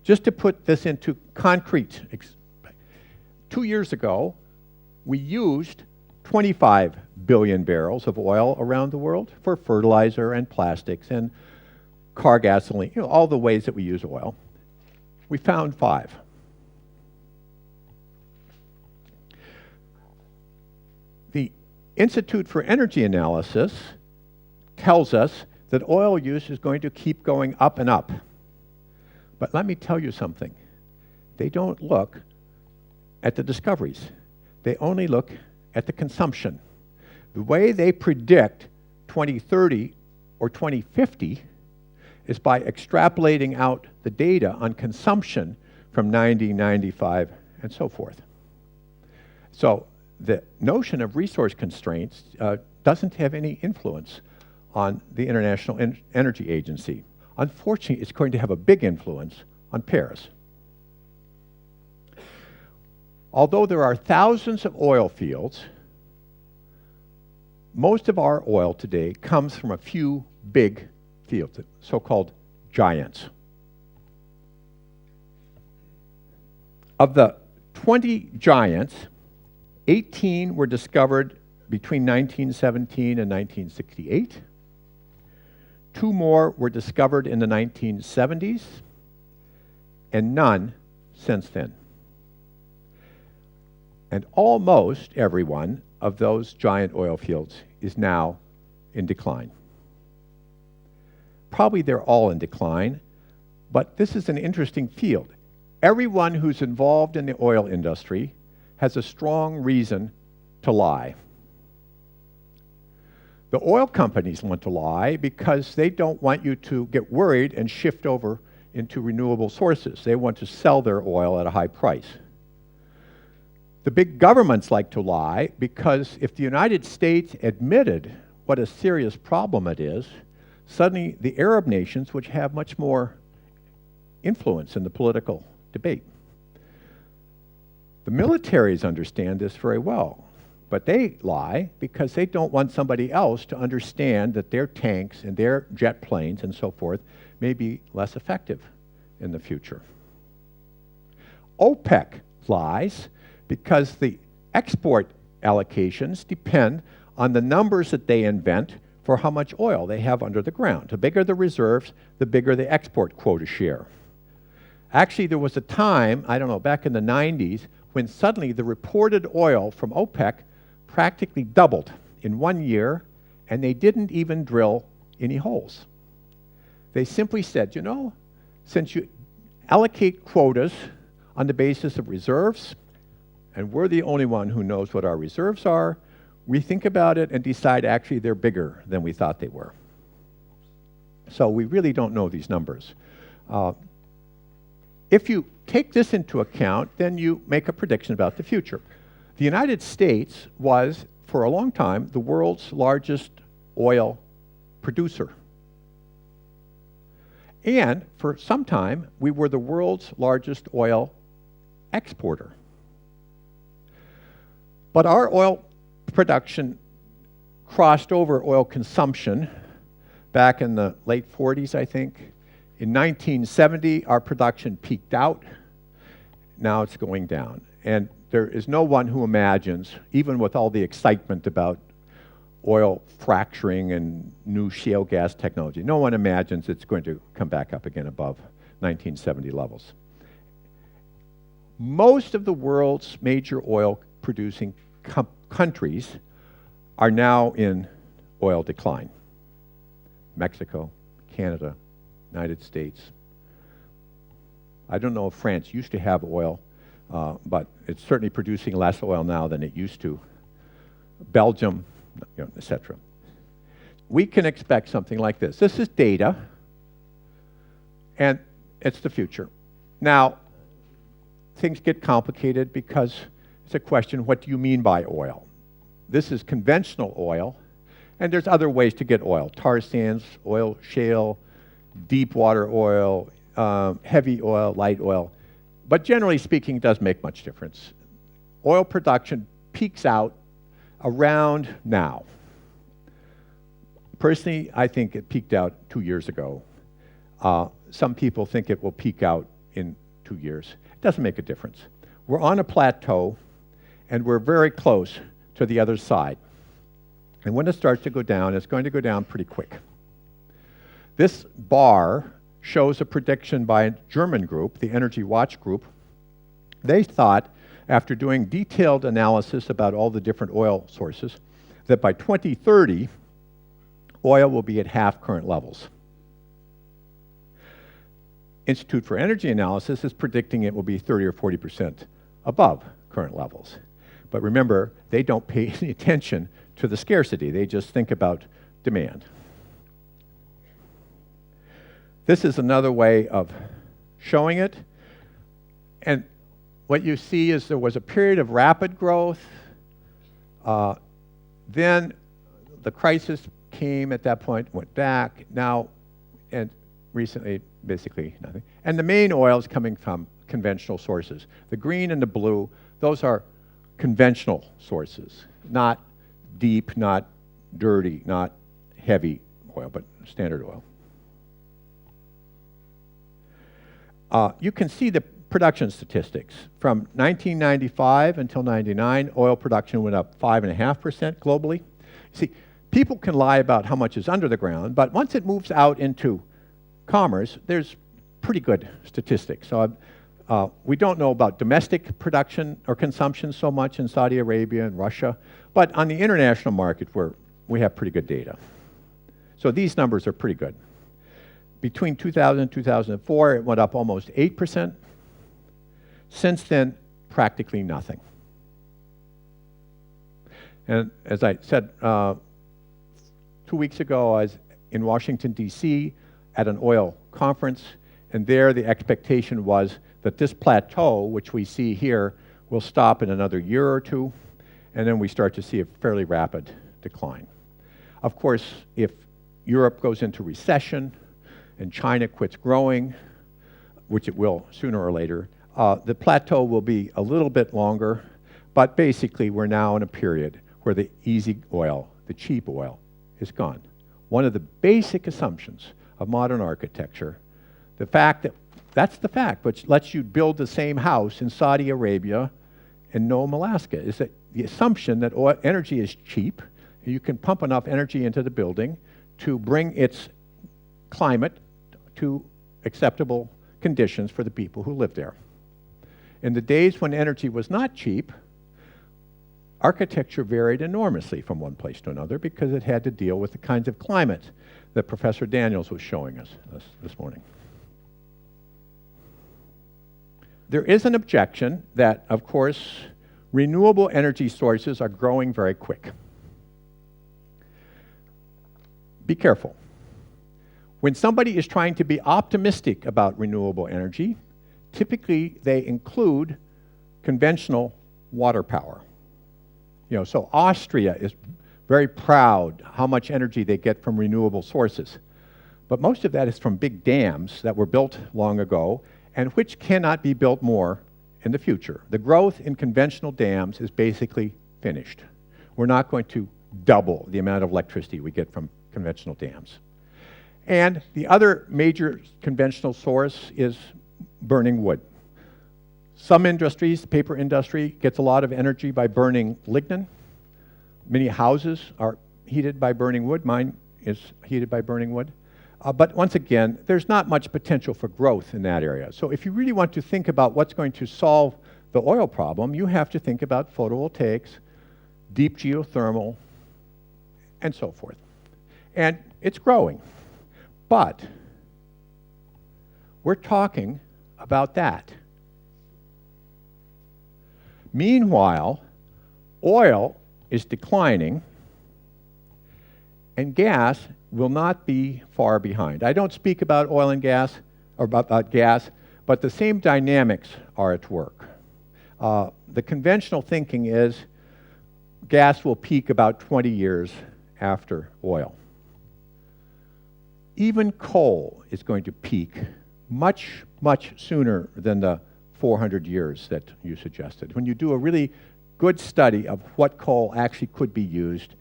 Just to put this into concrete, 2 years ago, we used 25 billion barrels of oil around the world for fertilizer and plastics and car gasoline, all the ways that we use oil. We found 5. The Institute for Energy Analysis tells us that oil use is going to keep going up and up. But let me tell you something. They don't look at the discoveries. They only look at the consumption. The way they predict 2030 or 2050 is by extrapolating out the data on consumption from 90, 95, and so forth. So the notion of resource constraints doesn't have any influence on the International Energy Agency. Unfortunately, it's going to have a big influence on Paris. Although there are thousands of oil fields, most of our oil today comes from a few big fields, so-called giants. Of the 20 giants, 18 were discovered between 1917 and 1968. 2 more were discovered in the 1970s, and none since then. And almost every one of those giant oil fields is now in decline. Probably they're all in decline, but this is an interesting field. Everyone who's involved in the oil industry has a strong reason to lie. The oil companies want to lie because they don't want you to get worried and shift over into renewable sources. They want to sell their oil at a high price. The big governments like to lie because if the United States admitted what a serious problem it is, suddenly the Arab nations would have much more influence in the political debate. The militaries understand this very well, but they lie because they don't want somebody else to understand that their tanks and their jet planes and so forth may be less effective in the future. OPEC lies because the export allocations depend on the numbers that they invent for how much oil they have under the ground. The bigger the reserves, the bigger the export quota share. Actually, there was a time, I don't know, back in the 90s, when suddenly the reported oil from OPEC practically doubled in 1 year, and they didn't even drill any holes. They simply said, you know, since you allocate quotas on the basis of reserves, and we're the only one who knows what our reserves are, we think about it and decide actually they're bigger than we thought they were. So we really don't know these numbers. If you take this into account, then you make a prediction about the future. The United States was, for a long time, the world's largest oil producer. And for some time, we were the world's largest oil exporter. But our oil production crossed over oil consumption back in the late 40s, I think. In 1970, our production peaked out. Now it's going down. And There is no one who imagines, even with all the excitement about oil fracturing and new shale gas technology, no one imagines it's going to come back up again above 1970 levels. Most of the world's major oil-producing countries are now in oil decline. Mexico, Canada, United States. I don't know if France used to have oil, but it's certainly producing less oil now than it used to. Belgium, etc. We can expect something like this. This is data, and it's the future. Now, things get complicated because it's a question, what do you mean by oil? This is conventional oil, and there's other ways to get oil. Tar sands, oil shale, deep water oil, heavy oil, light oil. But generally speaking, it doesn't make much difference. Oil production peaks out around now. Personally, I think it peaked out 2 years ago. Some people think it will peak out in 2 years. It doesn't make a difference. We're on a plateau, and we're very close to the other side. And when it starts to go down, it's going to go down pretty quick. This bar shows a prediction by a German group, the Energy Watch Group. They thought, after doing detailed analysis about all the different oil sources, that by 2030, oil will be at half current levels. Institute for Energy Analysis is predicting it will be 30 or 40% above current levels. But remember, they don't pay any attention to the scarcity. They just think about demand. This is another way of showing it. And what you see is there was a period of rapid growth. Then the crisis came at that point, went back. Now, and recently, basically nothing. And the main oil is coming from conventional sources. The green and the blue, those are conventional sources, not deep, not dirty, not heavy oil, but standard oil. You can see the production statistics. From 1995 until 99, oil production went up 5.5% globally. See, people can lie about how much is under the ground, but once it moves out into commerce, there's pretty good statistics. So we don't know about domestic production or consumption so much in Saudi Arabia and Russia, but on the international market, we have pretty good data. So these numbers are pretty good. Between 2000 and 2004, it went up almost 8%. Since then, practically nothing. And as I said, 2 weeks ago, I was in Washington, D.C. at an oil conference, and there the expectation was that this plateau, which we see here, will stop in another year or two, and then we start to see a fairly rapid decline. Of course, if Europe goes into recession and China quits growing, which it will sooner or later, the plateau will be a little bit longer, but basically we're now in a period where the easy oil, the cheap oil, is gone. One of the basic assumptions of modern architecture, the fact that, that's the fact, which lets you build the same house in Saudi Arabia and Nome, Alaska, is that the assumption that energy is cheap, and you can pump enough energy into the building to bring its climate to acceptable conditions for the people who live there. In the days when energy was not cheap, architecture varied enormously from one place to another because it had to deal with the kinds of climate that Professor Daniels was showing us this morning. There is an objection that, of course, renewable energy sources are growing very quick. Be careful. When somebody is trying to be optimistic about renewable energy, typically they include conventional water power. So Austria is very proud how much energy they get from renewable sources. But most of that is from big dams that were built long ago and which cannot be built more in the future. The growth in conventional dams is basically finished. We're not going to double the amount of electricity we get from conventional dams. And the other major conventional source is burning wood. Some industries, the paper industry, gets a lot of energy by burning lignin. Many houses are heated by burning wood. Mine is heated by burning wood. But once again, there's not much potential for growth in that area. So if you really want to think about what's going to solve the oil problem, you have to think about photovoltaics, deep geothermal, and so forth. And it's growing. But we're talking about that. Meanwhile, oil is declining, and gas will not be far behind. I don't speak about oil and gas, or about gas, but the same dynamics are at work. The conventional thinking is gas will peak about 20 years after oil. Even coal is going to peak much, much sooner than the 400 years that you suggested. When you do a really good study of what coal actually could be used,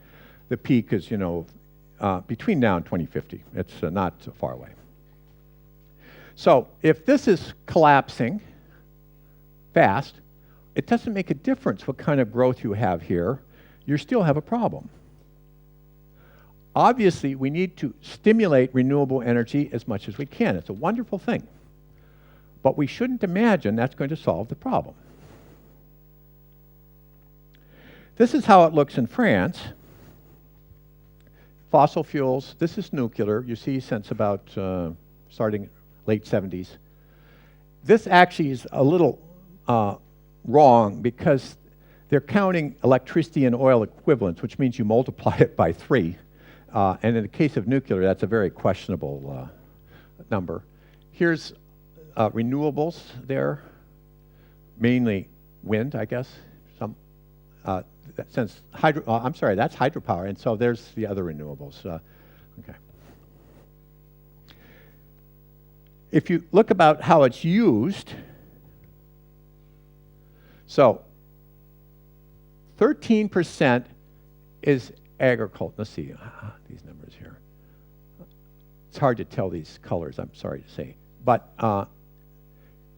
the peak is, between now and 2050. It's not so far away. So if this is collapsing fast, it doesn't make a difference what kind of growth you have here. You still have a problem. Obviously, we need to stimulate renewable energy as much as we can. It's a wonderful thing. But we shouldn't imagine that's going to solve the problem. This is how it looks in France. Fossil fuels, this is nuclear, you see, since about starting late 70s. This actually is a little wrong because they're counting electricity and oil equivalents, which means you multiply it by 3. And in the case of nuclear, that's a very questionable number. Here's renewables there, mainly wind, I guess. Since I'm sorry, that's hydropower, and so there's the other renewables. Okay. If you look about how it's used, so 13% is agriculture. Let's see these numbers here. It's hard to tell these colors, I'm sorry to say. But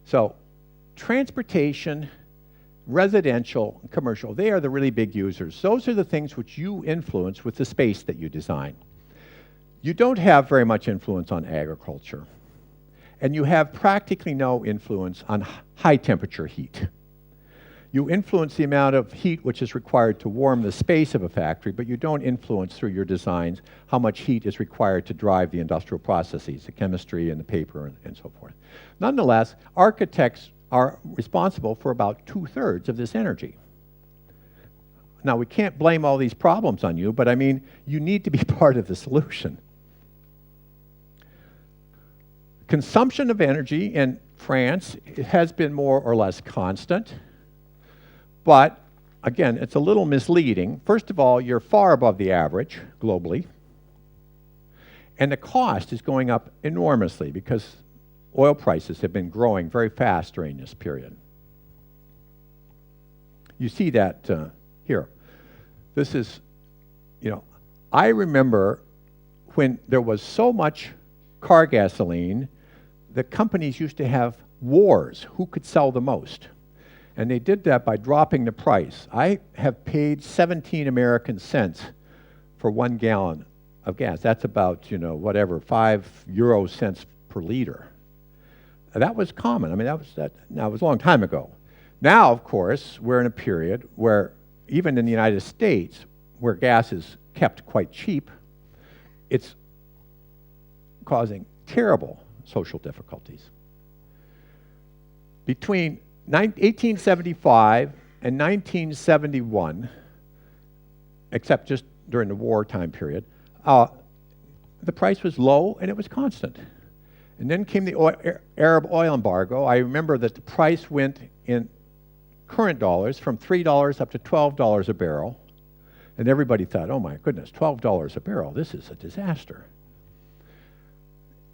so transportation, residential, and commercial, they are the really big users. Those are the things which you influence with the space that you design. You don't have very much influence on agriculture. And you have practically no influence on high temperature heat. You influence the amount of heat which is required to warm the space of a factory, but you don't influence through your designs how much heat is required to drive the industrial processes, the chemistry and the paper and so forth. Nonetheless, architects are responsible for about 2/3 of this energy. Now, we can't blame all these problems on you, but I mean, you need to be part of the solution. Consumption of energy in France has been more or less constant, but again, it's a little misleading. First of all, you're far above the average globally, and the cost is going up enormously because oil prices have been growing very fast during this period. You see that here. This is, I remember when there was so much car gasoline, the companies used to have wars, who could sell the most. And they did that by dropping the price. I have paid 17 American cents for 1 gallon of gas. That's about, 5 euro cents per liter. That was common. I mean, now it was a long time ago. Now, of course, we're in a period where even in the United States, where gas is kept quite cheap, it's causing terrible social difficulties. Between 1875 and 1971, except just during the wartime period, the price was low and it was constant. And then came the Arab oil embargo. I remember that the price went in current dollars from $3 up to $12 a barrel. And everybody thought, oh my goodness, $12 a barrel, this is a disaster.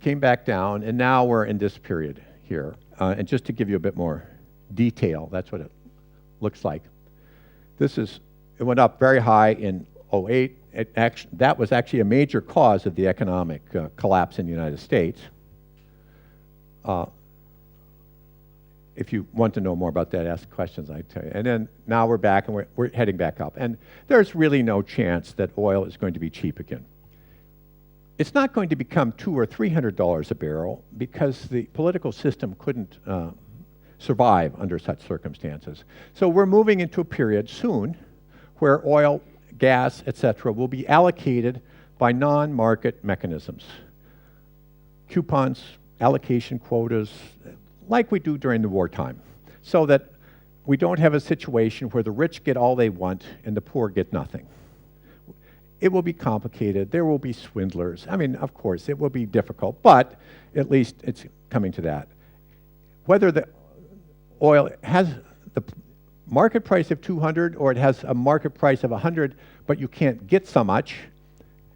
Came back down, and now we're in this period here. And just to give you a bit more detail, that's what it looks like. It went up very high in 2008. That was actually a major cause of the economic collapse in the United States. if you want to know more about that, ask questions, I tell you. And then now we're back and we're heading back up. And there's really no chance that oil is going to be cheap again. It's not going to become $200 or $300 a barrel because the political system couldn't survive under such circumstances. So we're moving into a period soon where oil, gas, etc., will be allocated by non-market mechanisms. Coupons, allocation quotas, like we do during the wartime, so that we don't have a situation where the rich get all they want and the poor get nothing. It will be complicated. There will be swindlers. I mean, of course, it will be difficult, but at least it's coming to that. Whether the oil has the market price of 200 or it has a market price of 100, but you can't get so much,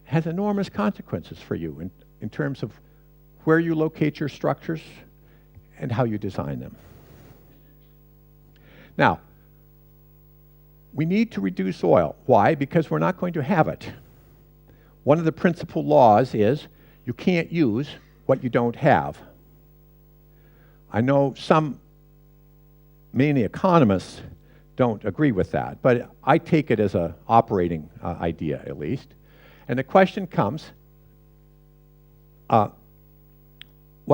has enormous consequences for you in terms of where you locate your structures and how you design them. Now, we need to reduce oil. Why? Because we're not going to have it. One of the principal laws is you can't use what you don't have. I know some, mainly economists, don't agree with that, but I take it as an operating idea, at least. And the question comes, what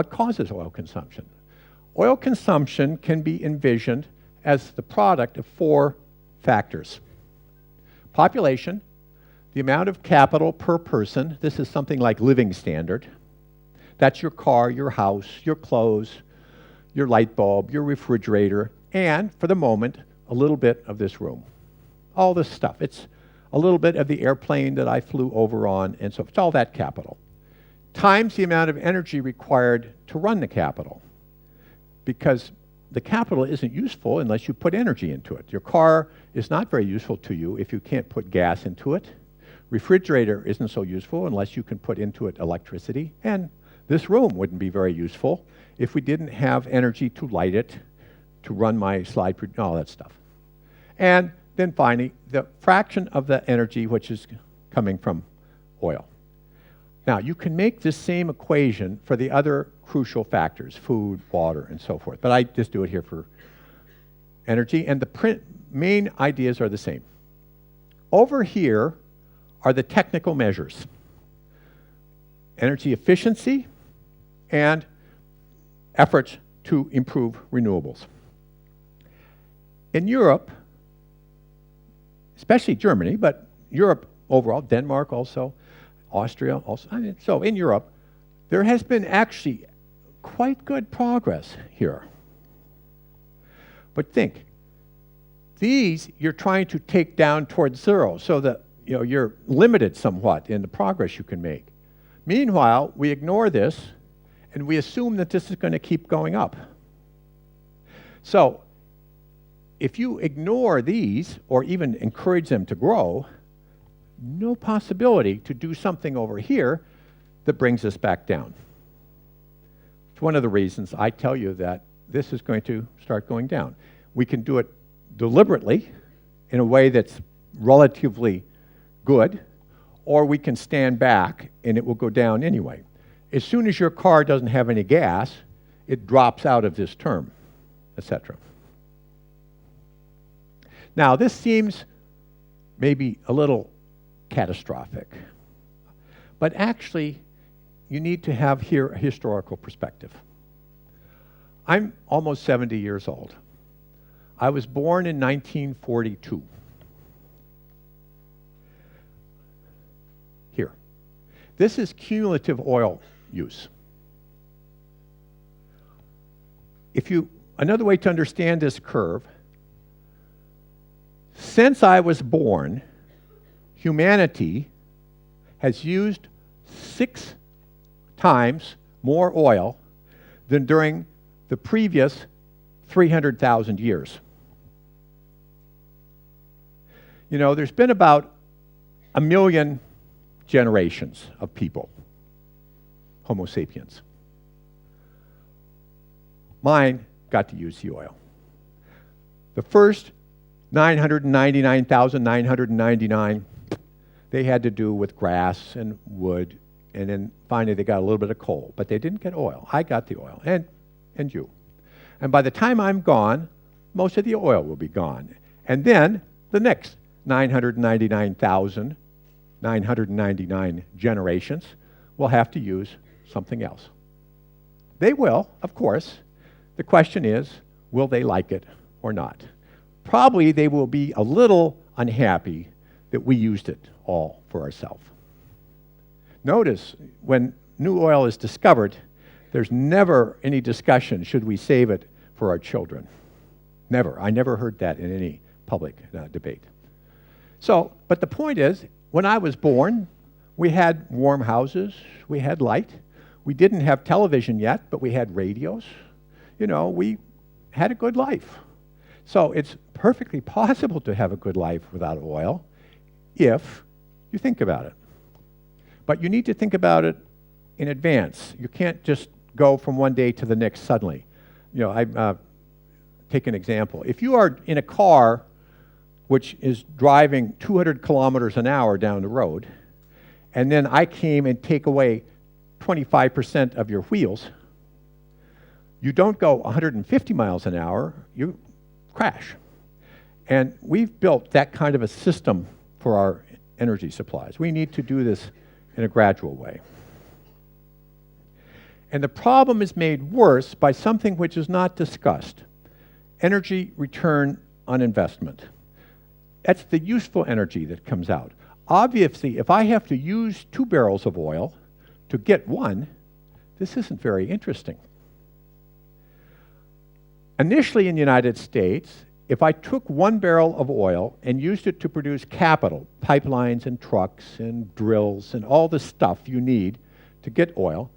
causes oil consumption? Oil consumption can be envisioned as the product of 4 factors. Population, the amount of capital per person. This is something like living standard. That's your car, your house, your clothes, your light bulb, your refrigerator, and, for the moment, a little bit of this room. All this stuff. It's a little bit of the airplane that I flew over on, and so it's all that capital. Times the amount of energy required to run the capital. Because the capital isn't useful unless you put energy into it. Your car is not very useful to you if you can't put gas into it. Refrigerator isn't so useful unless you can put into it electricity. And this room wouldn't be very useful if we didn't have energy to light it, to run my slide, all that stuff. And then finally, the fraction of the energy which is coming from oil. Now, you can make this same equation for the other crucial factors, food, water, and so forth. But I just do it here for energy, and the main ideas are the same. Over here are the technical measures. Energy efficiency and efforts to improve renewables. In Europe, especially Germany, but Europe overall, Denmark also, Austria also. I mean, so in Europe, there has been actually quite good progress here. But think, these you're trying to take down towards zero so that you're limited somewhat in the progress you can make. Meanwhile, we ignore this and we assume that this is going to keep going up. So if you ignore these or even encourage them to grow, no possibility to do something over here that brings us back down. It's one of the reasons I tell you that this is going to start going down. We can do it deliberately in a way that's relatively good, or we can stand back and it will go down anyway. As soon as your car doesn't have any gas, it drops out of this term, etc. Now, this seems maybe a little catastrophic, but actually you need to have here a historical perspective. I'm almost 70 years old. I was born in 1942. Here. This is cumulative oil use. Another way to understand this curve, since I was born, humanity has used 6 times more oil than during the previous 300,000 years. There's been about 1 million generations of people, Homo sapiens. Mine got to use the oil. The first 999,999, they had to do with grass and wood, and then finally they got a little bit of coal, but they didn't get oil. I got the oil, and you. And by the time I'm gone, most of the oil will be gone. And then the next 999 generations will have to use something else. They will, of course. The question is, will they like it or not? Probably they will be a little unhappy that we used it all for ourselves. Notice, when new oil is discovered, there's never any discussion, should we save it for our children? Never. I never heard that in any public debate. So, but the point is, when I was born, we had warm houses, we had light. We didn't have television yet, but we had radios. You know, we had a good life. So it's perfectly possible to have a good life without oil if you think about it. But you need to think about it in advance. You can't just go from one day to the next suddenly. You know, I take an example. If you are in a car which is driving 200 kilometers an hour down the road, and then I came and take away 25% of your wheels, you don't go 150 miles an hour, you crash. And we've built that kind of a system for our energy supplies. We need to do this in a gradual way. And the problem is made worse by something which is not discussed: energy return on investment. That's the useful energy that comes out. Obviously, if I have to use 2 barrels of oil to get 1, this isn't very interesting. Initially in the United States, if I took 1 barrel of oil and used it to produce capital, pipelines and trucks and drills and all the stuff you need to get oil,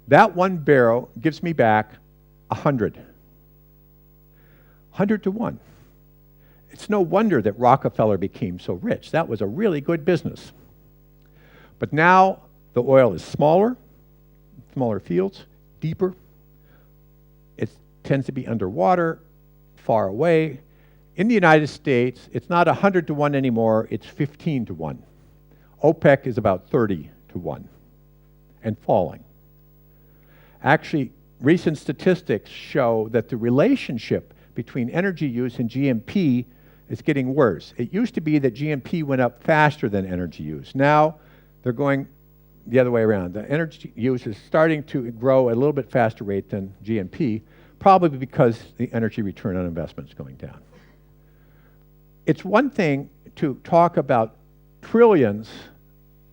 that 1 barrel gives me back 100. 100 to 1. It's no wonder that Rockefeller became so rich. That was a really good business. But now the oil is smaller fields, deeper. It tends to be underwater, far away. In the United States, it's not 100 to 1 anymore, it's 15 to 1. OPEC is about 30 to 1 and falling. Actually, recent statistics show that the relationship between energy use and GNP is getting worse. It used to be that GNP went up faster than energy use. Now they're going the other way around. The energy use is starting to grow at a little bit faster rate than GNP, probably because the energy return on investment is going down. It's one thing to talk about trillions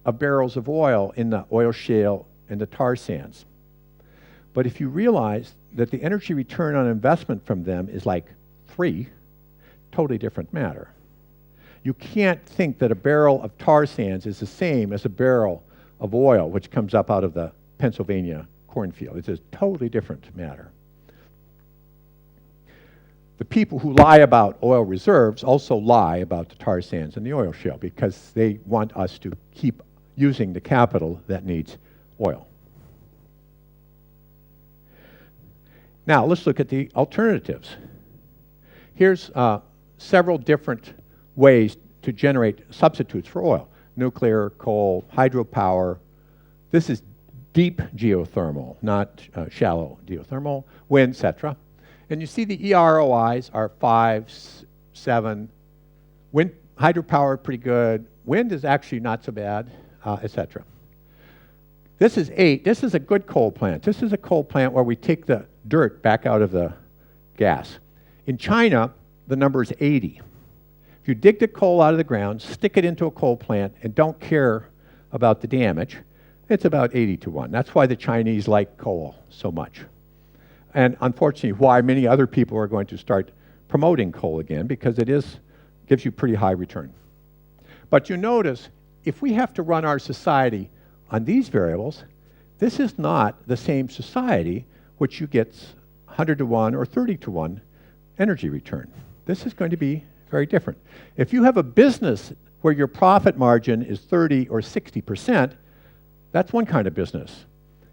of barrels of oil in the oil shale and the tar sands. But if you realize that the energy return on investment from them is like 3, totally different matter. You can't think that a barrel of tar sands is the same as a barrel of oil which comes up out of the Pennsylvania cornfield. It's a totally different matter. The people who lie about oil reserves also lie about the tar sands and the oil shale because they want us to keep using the capital that needs oil. Now, let's look at the alternatives. Here's several different ways to generate substitutes for oil: nuclear, coal, hydropower. This is deep geothermal, not shallow geothermal, wind, etc. And you see the EROIs are 5, 7. Wind, hydropower, pretty good. Wind is actually not so bad, etc. This is 8. This is a good coal plant. This is a coal plant where we take the dirt back out of the gas. In China, the number is 80. If you dig the coal out of the ground, stick it into a coal plant, and don't care about the damage, it's about 80 to 1. That's why the Chinese like coal so much. And unfortunately, why many other people are going to start promoting coal again, because it gives you pretty high return. But you notice, if we have to run our society on these variables, this is not the same society which you get 100 to 1 or 30 to 1 energy return. This is going to be very different. If you have a business where your profit margin is 30 or 60%, that's one kind of business.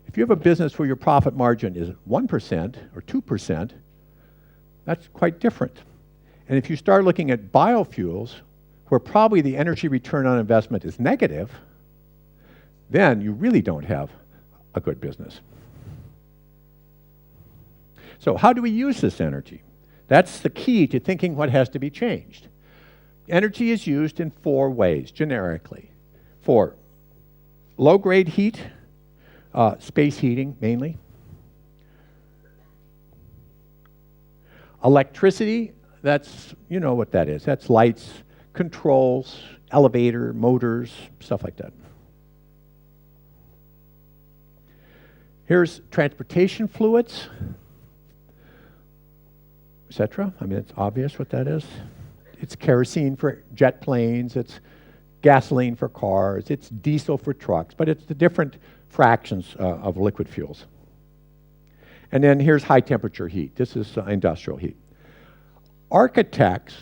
If you have a business where your profit margin is 1% or 2%, that's quite different. And if you start looking at biofuels, where probably the energy return on investment is negative, then you really don't have a good business. So how do we use this energy? That's the key to thinking what has to be changed. Energy is used in 4 ways, generically. For low-grade heat, space heating mainly. Electricity, that's, you know what that is. That's lights, controls, elevator, motors, stuff like that. Here's transportation fluids, etc. I mean, it's obvious what that is. It's kerosene for jet planes, it's gasoline for cars, it's diesel for trucks, but it's the different fractions of liquid fuels. And then here's high temperature heat. This is industrial heat. Architects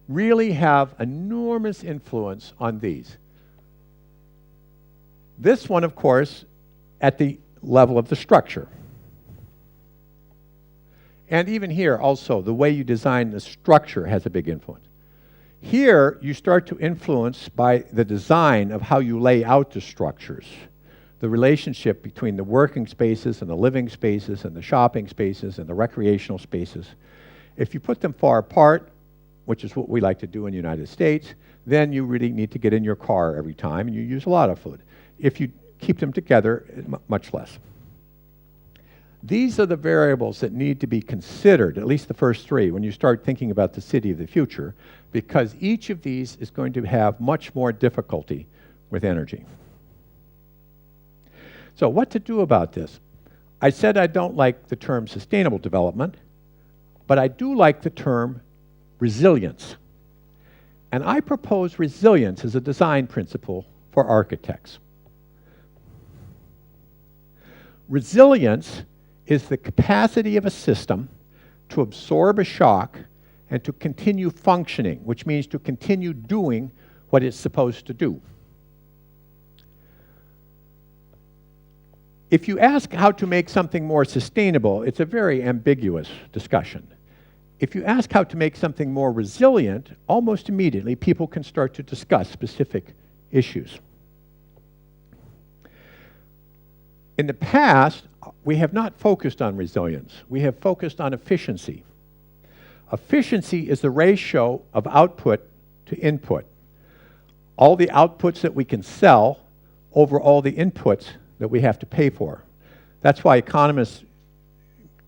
really have enormous influence on these. This one, of course, at the level of the structure. And even here also, the way you design the structure has a big influence. Here, you start to influence by the design of how you lay out the structures. The relationship between the working spaces and the living spaces and the shopping spaces and the recreational spaces. If you put them far apart, which is what we like to do in the United States, then you really need to get in your car every time and you use a lot of fluid. If you keep them together, much less. These are the variables that need to be considered, at least the first 3, when you start thinking about the city of the future, because each of these is going to have much more difficulty with energy. So what to do about this? I said I don't like the term sustainable development, but I do like the term resilience. And I propose resilience as a design principle for architects. Resilience is the capacity of a system to absorb a shock and to continue functioning, which means to continue doing what it's supposed to do. If you ask how to make something more sustainable, it's a very ambiguous discussion. If you ask how to make something more resilient, almost immediately people can start to discuss specific issues. In the past, we have not focused on resilience. We have focused on efficiency. Efficiency is the ratio of output to input. All the outputs that we can sell over all the inputs that we have to pay for. That's why economists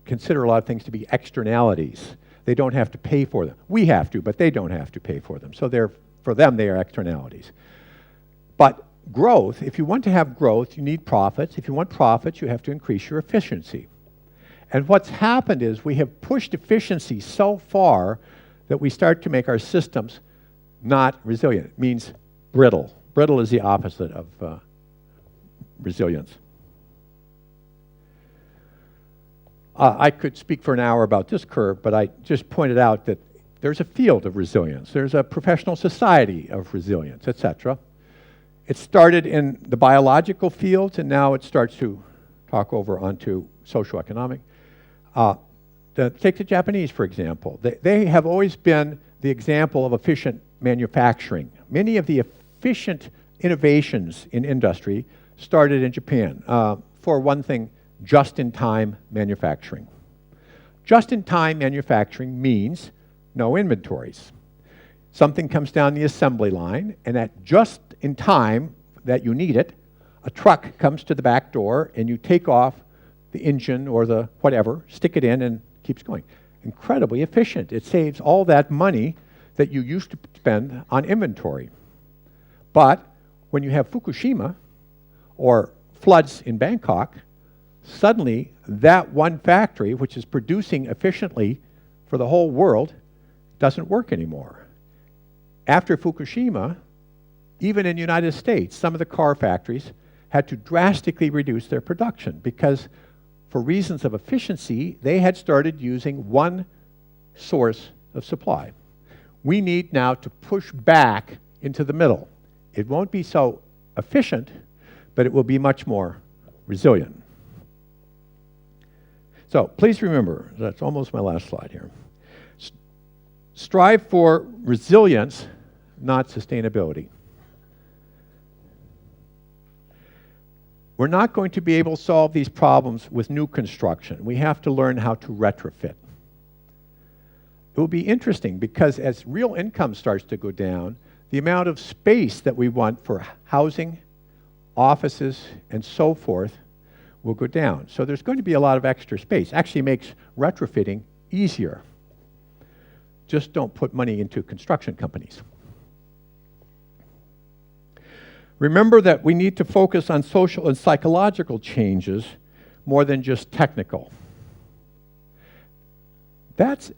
consider a lot of things to be externalities. They don't have to pay for them. We have to, but they don't have to pay for them. So for them, they are externalities. But growth, if you want to have growth, you need profits. If you want profits, you have to increase your efficiency. And what's happened is we have pushed efficiency so far that we start to make our systems not resilient. It means brittle. Brittle is the opposite of resilience. I could speak for an hour about this curve, but I just pointed out that there's a field of resilience. There's a professional society of resilience, etc. It started in the biological fields, and now it starts to talk over onto socioeconomic. Take the Japanese, for example. They have always been the example of efficient manufacturing. Many of the efficient innovations in industry started in Japan. For one thing, just-in-time manufacturing. Just-in-time manufacturing means no inventories. Something comes down the assembly line, and at just in time that you need it, a truck comes to the back door, and you take off the engine or the whatever, stick it in, and keeps going. Incredibly efficient. It saves all that money that you used to spend on inventory. But when you have Fukushima or floods in Bangkok, suddenly that one factory, which is producing efficiently for the whole world, doesn't work anymore. After Fukushima, even in the United States, some of the car factories had to drastically reduce their production because for reasons of efficiency, they had started using one source of supply. We need now to push back into the middle. It won't be so efficient, but it will be much more resilient. So please remember, that's almost my last slide here. Strive for resilience, not sustainability. we're not going to be able to solve these problems with new construction. We have to learn how to retrofit. It will be interesting because as real income starts to go down, the amount of space that we want for housing, offices, and so forth will go down. So there's going to be a lot of extra space. Actually makes retrofitting easier. Just don't put money into construction companies. Remember that we need to focus on social and psychological changes more than just technical. That's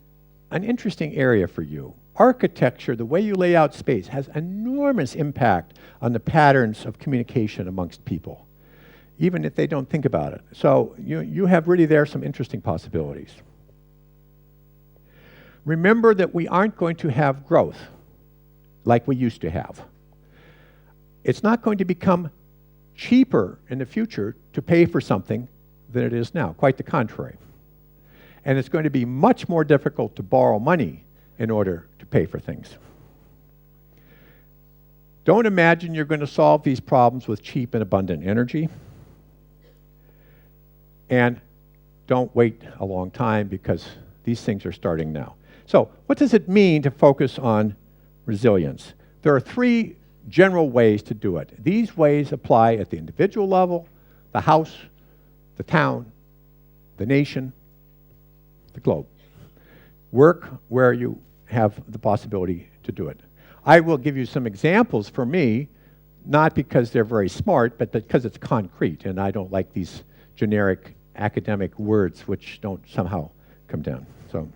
an interesting area for you. Architecture, the way you lay out space, has enormous impact on the patterns of communication amongst people, even if they don't think about it. So you have really there some interesting possibilities. Remember that we aren't going to have growth like we used to have. It's not going to become cheaper in the future to pay for something than it is now, quite the contrary. And it's going to be much more difficult to borrow money in order to pay for things. Don't imagine you're going to solve these problems with cheap and abundant energy. And don't wait a long time because these things are starting now. So what does it mean to focus on resilience? There are three general ways to do it. These ways apply at the individual level, the house, the town, the nation, the globe. Work where you have the possibility to do it. I will give you some examples for me, not because they're very smart, but because it's concrete, and I don't like these generic academic words which don't somehow come down. So,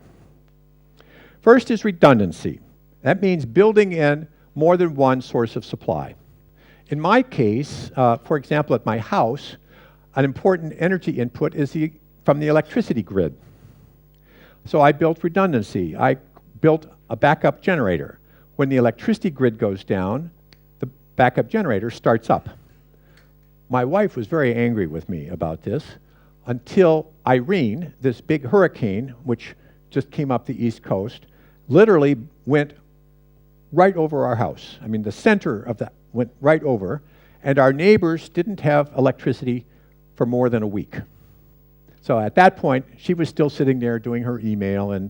first is redundancy. That means building in more than one source of supply. In my case, for example, at my house, an important energy input is from the electricity grid. So I built redundancy. I built a backup generator. When the electricity grid goes down, the backup generator starts up. My wife was very angry with me about this until Irene, this big hurricane, which just came up the East Coast, literally went right over our house. I mean, the center of that went right over, and our neighbors didn't have electricity for more than a week. So at that point, she was still sitting there doing her email, and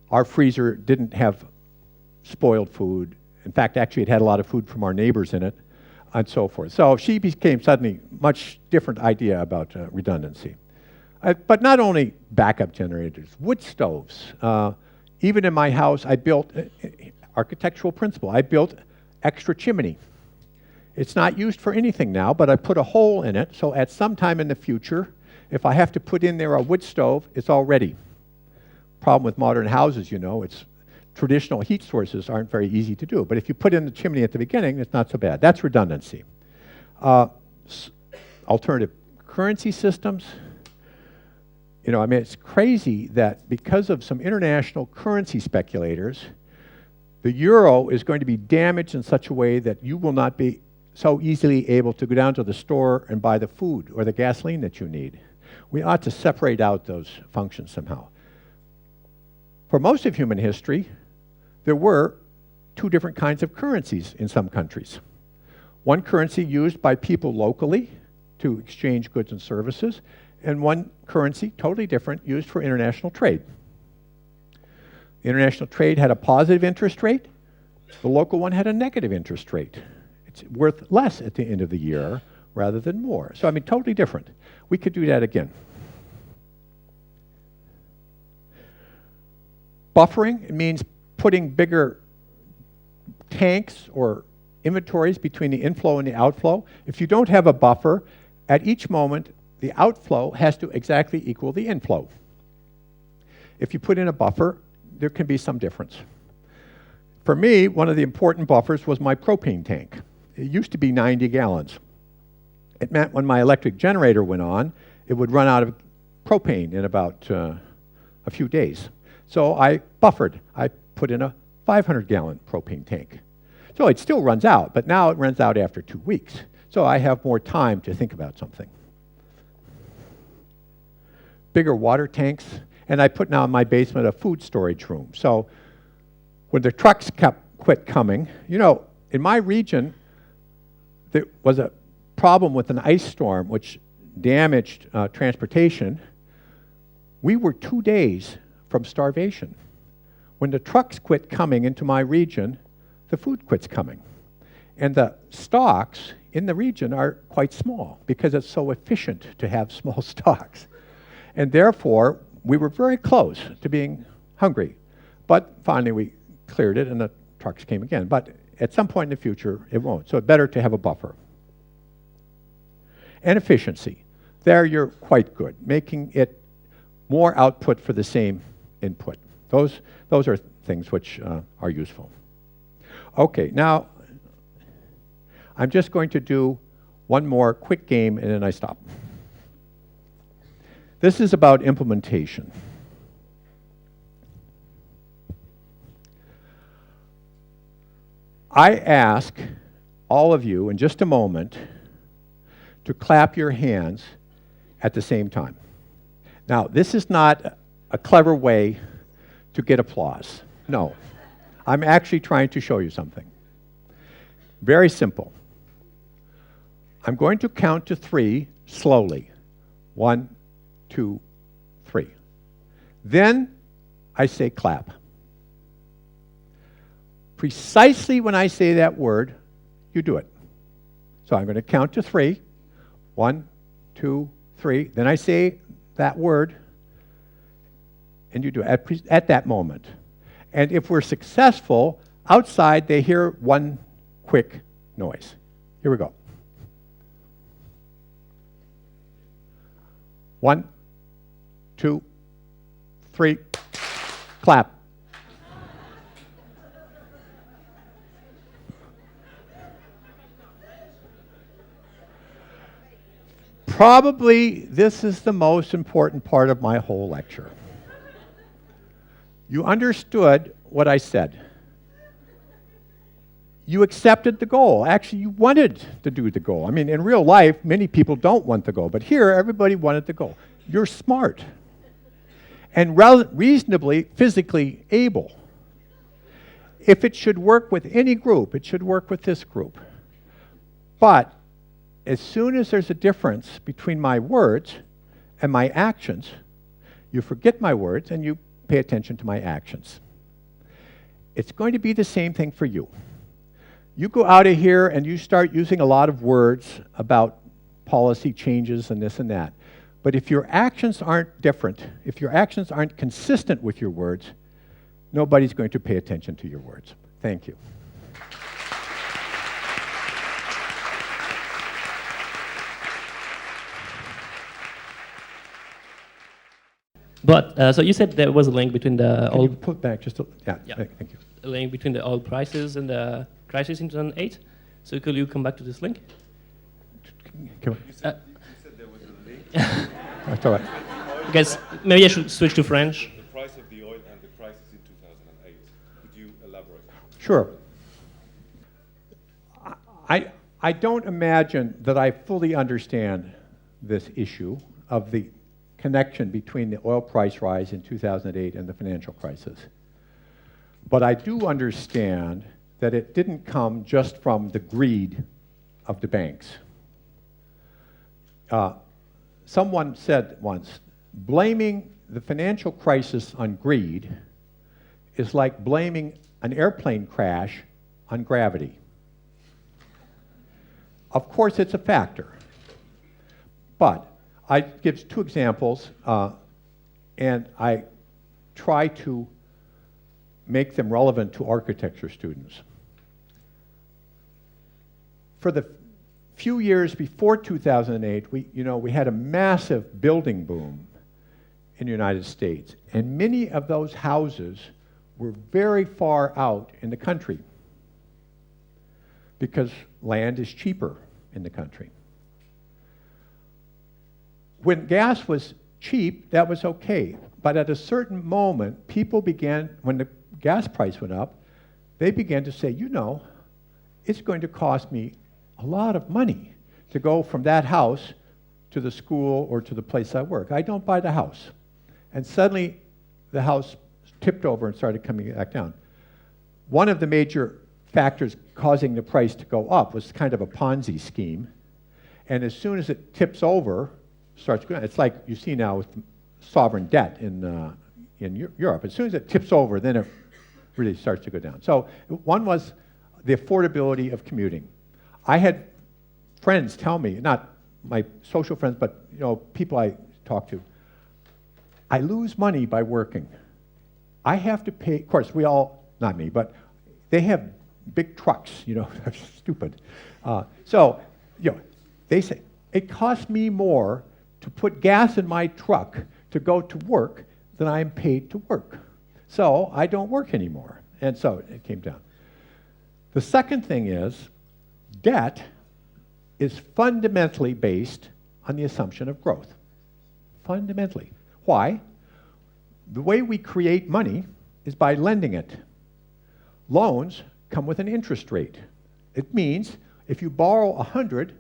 our freezer didn't have spoiled food. In fact, actually, it had a lot of food from our neighbors in it, and so forth. So she became suddenly much different idea about redundancy. But not only backup generators, wood stoves. Even in my house, I built architectural principle. I built extra chimney. It's not used for anything now, but I put a hole in it, so at some time in the future, if I have to put in there a wood stove, it's all ready. Problem with modern houses, you know, it's traditional heat sources aren't very easy to do, but if you put in the chimney at the beginning, it's not so bad. That's redundancy. Alternative currency systems. You know, I mean, it's crazy that because of some international currency speculators, the euro is going to be damaged in such a way that you will not be so easily able to go down to the store and buy the food or the gasoline that you need. We ought to separate out those functions somehow. For most of human history, there were two different kinds of currencies in some countries. One currency used by people locally to exchange goods and services, and one currency, totally different, used for international trade. International trade had a positive interest rate. The local one had a negative interest rate. It's worth less at the end of the year rather than more. So, I mean, totally different. We could do that again. Buffering, it means putting bigger tanks or inventories between the inflow and the outflow. If you don't have a buffer, at each moment, the outflow has to exactly equal the inflow. If you put in a buffer, there can be some difference. For me, one of the important buffers was my propane tank. It used to be 90 gallons. It meant when my electric generator went on, it would run out of propane in about a few days. So I buffered. I put in a 500-gallon propane tank. So it still runs out, but now it runs out after 2 weeks. So I have more time to think about something. Bigger water tanks. And I put now in my basement a food storage room. So when the trucks quit coming, you know, in my region, there was a problem with an ice storm which damaged transportation, we were 2 days from starvation. When the trucks quit coming into my region, the food quits coming. And the stocks in the region are quite small because it's so efficient to have small stocks. And therefore, we were very close to being hungry. But finally, we cleared it and the trucks came again. But at some point in the future, it won't. So it's better to have a buffer. And efficiency. There you're quite good, making it more output for the same input. Those are things which are useful. Okay, now I'm just going to do one more quick game and then I stop. This is about implementation. I ask all of you in just a moment to clap your hands at the same time. Now, this is not a clever way to get applause. No. I'm actually trying to show you something. Very simple. I'm going to count to 3 slowly. 1, 2, 3. Then I say clap. Precisely when I say that word, you do it. So I'm going to count to 3. 1, 2, 3. Then I say that word, and you do it at that moment. And if we're successful, outside they hear one quick noise. Here we go. 1, 2, 3, clap. Probably this is the most important part of my whole lecture. You understood what I said. You accepted the goal. Actually, you wanted to do the goal. I mean, in real life, many people don't want the goal, but here, everybody wanted the goal. You're smart and reasonably physically able. If it should work with any group, it should work with this group. But as soon as there's a difference between my words and my actions, you forget my words and you pay attention to my actions. It's going to be the same thing for you. You go out of here and you start using a lot of words about policy changes and this and that. But if your actions aren't different, if your actions aren't consistent with your words, nobody's going to pay attention to your words. Thank you. But, so you said there was a link between the Can you oil... put back just a... Yeah, Yeah. Thank you. A link between the oil prices and the crisis in 2008. So could you come back to this link? Come on. You said there was a link. That's all right. Because maybe I should switch to French. The price of the oil and the crisis in 2008. Could you elaborate? Sure. I don't imagine that I fully understand this issue of the connection between the oil price rise in 2008 and the financial crisis. But I do understand that it didn't come just from the greed of the banks. Someone said once, blaming the financial crisis on greed is like blaming an airplane crash on gravity. Of course, it's a factor. But I give 2 examples, and I try to make them relevant to architecture students. For the few years before 2008, we had a massive building boom in the United States, and many of those houses were very far out in the country because land is cheaper in the country. When gas was cheap, that was okay. But at a certain moment, people began, when the gas price went up, they began to say, it's going to cost me a lot of money to go from that house to the school or to the place I work. I don't buy the house. And suddenly, the house tipped over and started coming back down. One of the major factors causing the price to go up was kind of a Ponzi scheme. And as soon as it tips over, starts going, it's like you see now with sovereign debt in Europe. As soon as it tips over, then it really starts to go down. So one was the affordability of commuting. I had friends tell me, not my social friends, but people I talk to, I lose money by working. I have to pay, of course, we all, not me, but they have big trucks, they're stupid. So, they say, it costs me more to put gas in my truck to go to work than I am paid to work. So I don't work anymore. And so it came down. The second thing is, debt is fundamentally based on the assumption of growth. Fundamentally. Why? The way we create money is by lending it. Loans come with an interest rate. It means if you borrow 100,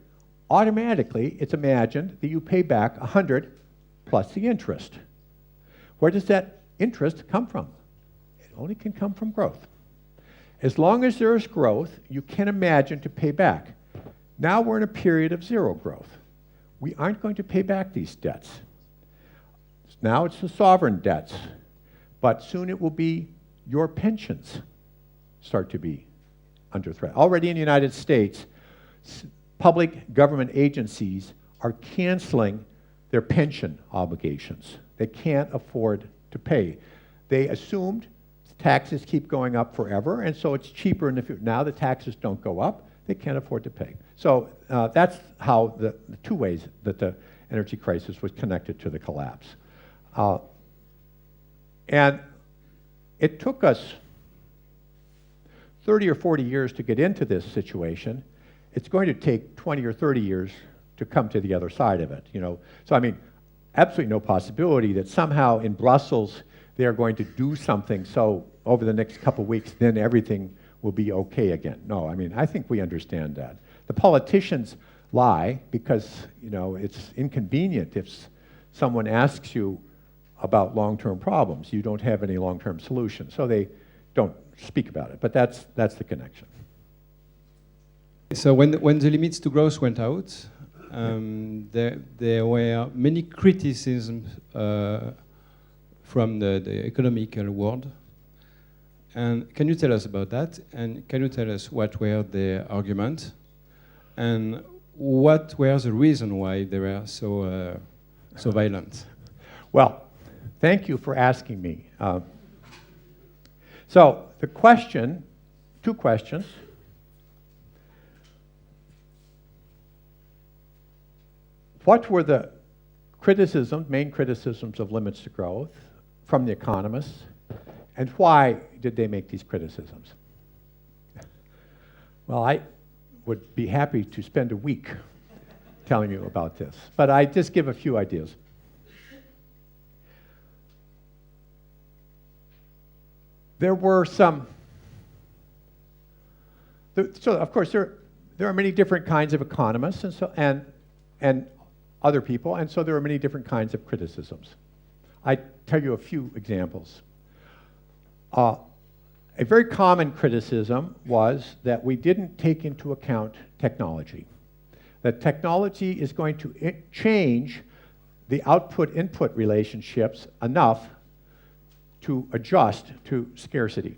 automatically it's imagined that you pay back 100 plus the interest. Where does that interest come from? It only can come from growth. As long as there is growth, you can imagine to pay back. Now we're in a period of zero growth. We aren't going to pay back these debts. Now it's the sovereign debts, but soon it will be your pensions start to be under threat. Already in the United States, public government agencies are canceling their pension obligations. They can't afford to pay. They assumed taxes keep going up forever, and so it's cheaper in the future. Now the taxes don't go up, they can't afford to pay. So that's how the two ways that the energy crisis was connected to the collapse. And it took us 30 or 40 years to get into this situation. It's going to take 20 or 30 years to come to the other side of it. So I mean, absolutely no possibility that somehow in Brussels they are going to do something so over the next couple of weeks then everything will be okay again. No, I mean, I think we understand that. The politicians lie because it's inconvenient if someone asks you about long-term problems. You don't have any long-term solutions, so they don't speak about it. But that's the connection. So when the limits to growth went out, there were many criticisms from the economical world. And can you tell us about that? And can you tell us what were the arguments? And what were the reasons why they were so violent? Well, thank you for asking me. So the question, two questions. What were the main criticisms of limits to growth from the economists, and why did they make these criticisms? Well, I would be happy to spend a week telling you about this, but I just give a few ideas. There were some, so of course there are many different kinds of economists and other people, and so there are many different kinds of criticisms. I tell you a few examples. A very common criticism was that we didn't take into account technology. That technology is going to change the output-input relationships enough to adjust to scarcity.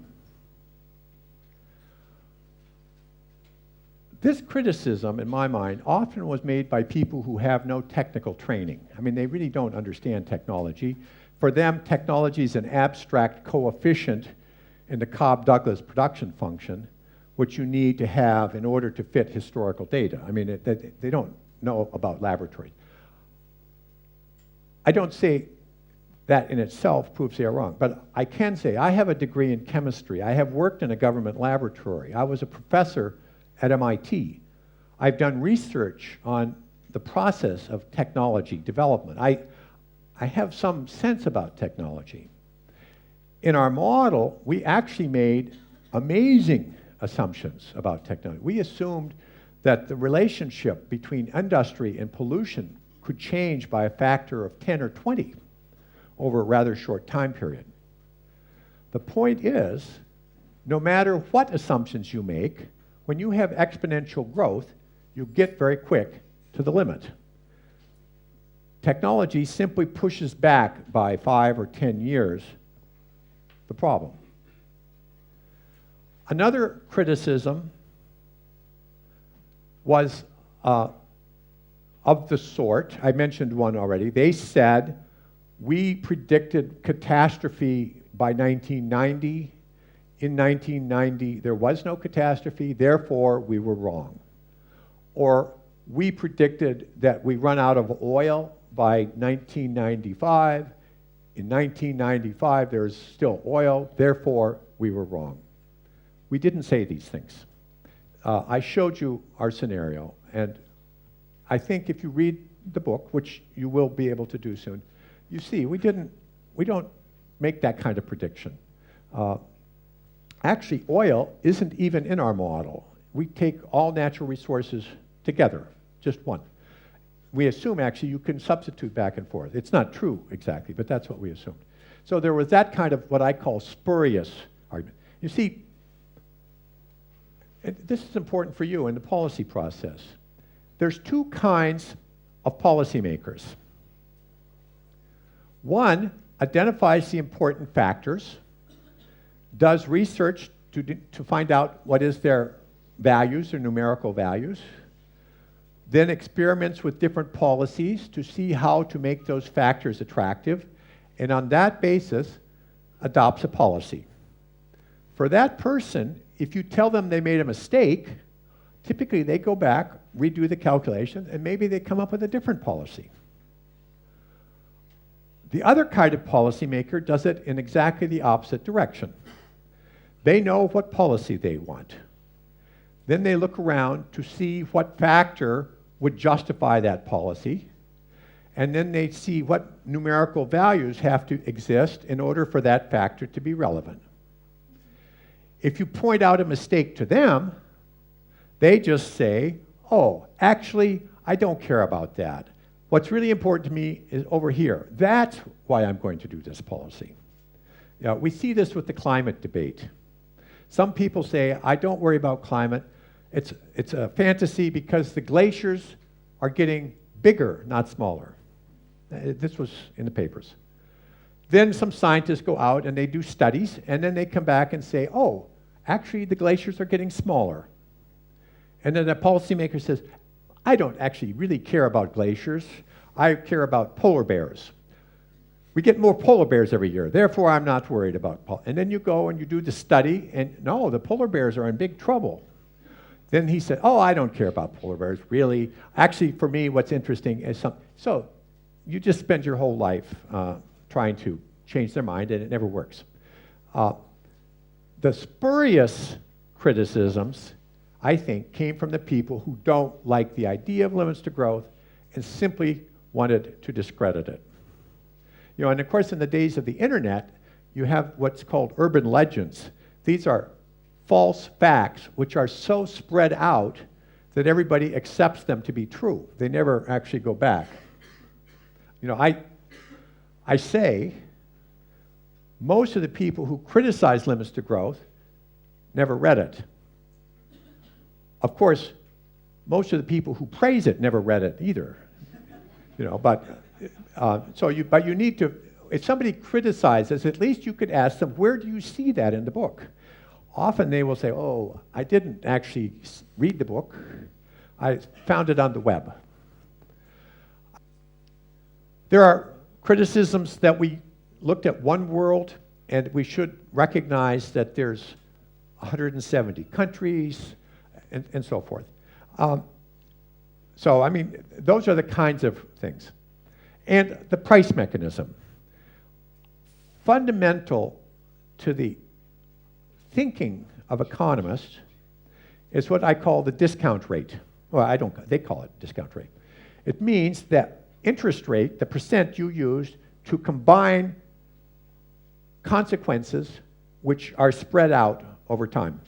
This criticism, in my mind, often was made by people who have no technical training. I mean, they really don't understand technology. For them, technology is an abstract coefficient in the Cobb-Douglas production function, which you need to have in order to fit historical data. I mean, they don't know about laboratories. I don't say that in itself proves they are wrong, but I can say I have a degree in chemistry. I have worked in a government laboratory. I was a professor at MIT. I've done research on the process of technology development. I have some sense about technology. In our model, we actually made amazing assumptions about technology. We assumed that the relationship between industry and pollution could change by a factor of 10 or 20 over a rather short time period. The point is, no matter what assumptions you make, when you have exponential growth, you get very quick to the limit. Technology simply pushes back by 5 or 10 years the problem. Another criticism was of the sort, I mentioned one already. They said, we predicted catastrophe by 1990. In 1990, there was no catastrophe, therefore we were wrong. Or we predicted that we run out of oil by 1995. In 1995, there's still oil, therefore we were wrong. We didn't say these things. I showed you our scenario, and I think if you read the book, which you will be able to do soon, you see we don't make that kind of prediction. Actually, oil isn't even in our model. We take all natural resources together, just one. We assume actually you can substitute back and forth. It's not true exactly, but that's what we assumed. So there was that kind of what I call spurious argument. You see, this is important for you in the policy process. There's two kinds of policymakers. One identifies the important factors, does research to find out what is their values, their numerical values, then experiments with different policies to see how to make those factors attractive, and on that basis adopts a policy. For that person, if you tell them they made a mistake, typically they go back, redo the calculation, and maybe they come up with a different policy. The other kind of policymaker does it in exactly the opposite direction. They know what policy they want. Then they look around to see what factor would justify that policy, and then they see what numerical values have to exist in order for that factor to be relevant. If you point out a mistake to them, they just say, oh, actually, I don't care about that. What's really important to me is over here. That's why I'm going to do this policy. You know, we see this with the climate debate. Some people say, I don't worry about climate. It's a fantasy because the glaciers are getting bigger, not smaller. This was in the papers. Then some scientists go out and they do studies, and then they come back and say, oh, actually the glaciers are getting smaller. And then a policymaker says, I don't actually really care about glaciers. I care about polar bears. We get more polar bears every year, therefore I'm not worried about and then you go and you do the study, and no, the polar bears are in big trouble. Then he said, oh, I don't care about polar bears, really. Actually, for me, what's interesting is so you just spend your whole life trying to change their mind, and it never works. The spurious criticisms, I think, came from the people who don't like the idea of limits to growth and simply wanted to discredit it. You know, and of course, in the days of the internet, you have what's called urban legends. These are false facts which are so spread out that everybody accepts them to be true. They never actually go back. You know, I say most of the people who criticize limits to growth never read it. Of course, most of the people who praise it never read it either. You know, but you need to, if somebody criticizes, at least you could ask them, where do you see that in the book? Often they will say, oh, I didn't actually read the book. I found it on the web. There are criticisms that we looked at one world, and we should recognize that there's 170 countries, and so forth. So, I mean, those are the kinds of things. And the price mechanism. Fundamental to the thinking of economists is what I call the discount rate. Well, they call it discount rate. It means that interest rate, the percent you use to combine consequences which are spread out over time.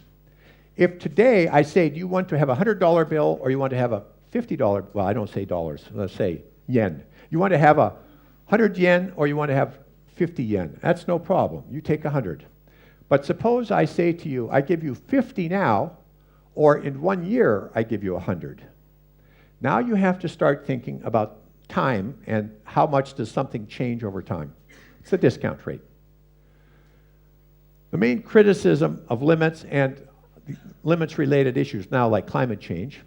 If today I say, do you want to have a $100 bill or you want to have a $50, well, I don't say dollars, let's say yen. You want to have a 100 yen or you want to have 50 yen. That's no problem. You take 100. But suppose I say to you, I give you 50 now, or in 1 year I give you 100. Now you have to start thinking about time and how much does something change over time. It's the discount rate. The main criticism of limits and limits-related issues now, like climate change,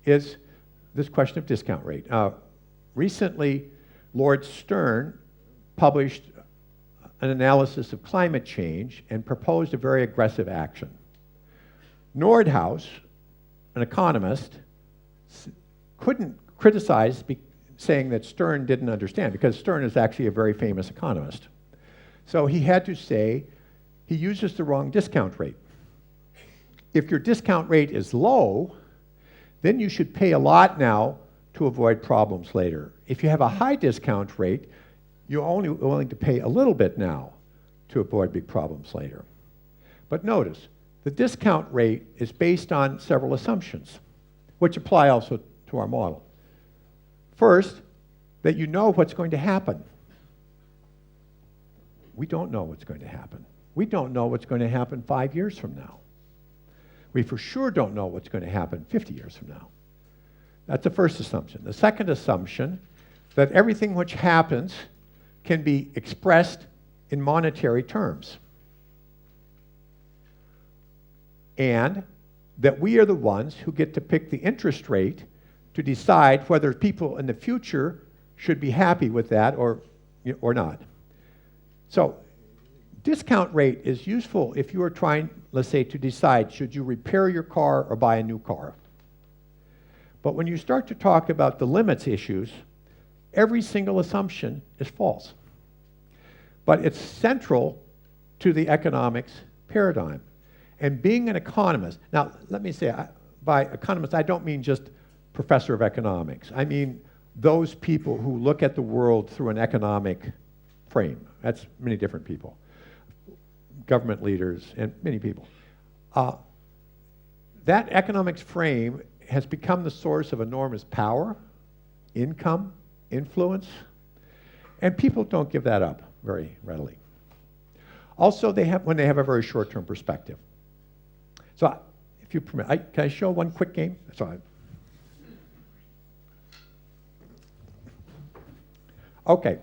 is this question of discount rate. Recently, Lord Stern published an analysis of climate change and proposed a very aggressive action. Nordhaus, an economist, couldn't criticize saying that Stern didn't understand, because Stern is actually a very famous economist. So he had to say he uses the wrong discount rate. If your discount rate is low, then you should pay a lot now to avoid problems later. If you have a high discount rate, you're only willing to pay a little bit now to avoid big problems later. But notice, the discount rate is based on several assumptions, which apply also to our model. First, that you know what's going to happen. We don't know what's going to happen. We don't know what's going to happen 5 years from now. We for sure don't know what's going to happen 50 years from now. That's the first assumption. The second assumption, that everything which happens can be expressed in monetary terms. And that we are the ones who get to pick the interest rate to decide whether people in the future should be happy with that or not. So discount rate is useful if you are trying, let's say, to decide should you repair your car or buy a new car. But when you start to talk about the limits issues, every single assumption is false. But it's central to the economics paradigm. And being an economist, now let me say, by economist I don't mean just professor of economics. I mean those people who look at the world through an economic frame. That's many different people. Government leaders and many people. That economics frame has become the source of enormous power, income, influence, and people don't give that up very readily. Also, when they have a very short-term perspective. So, if you permit, can I show one quick game? Sorry. Okay.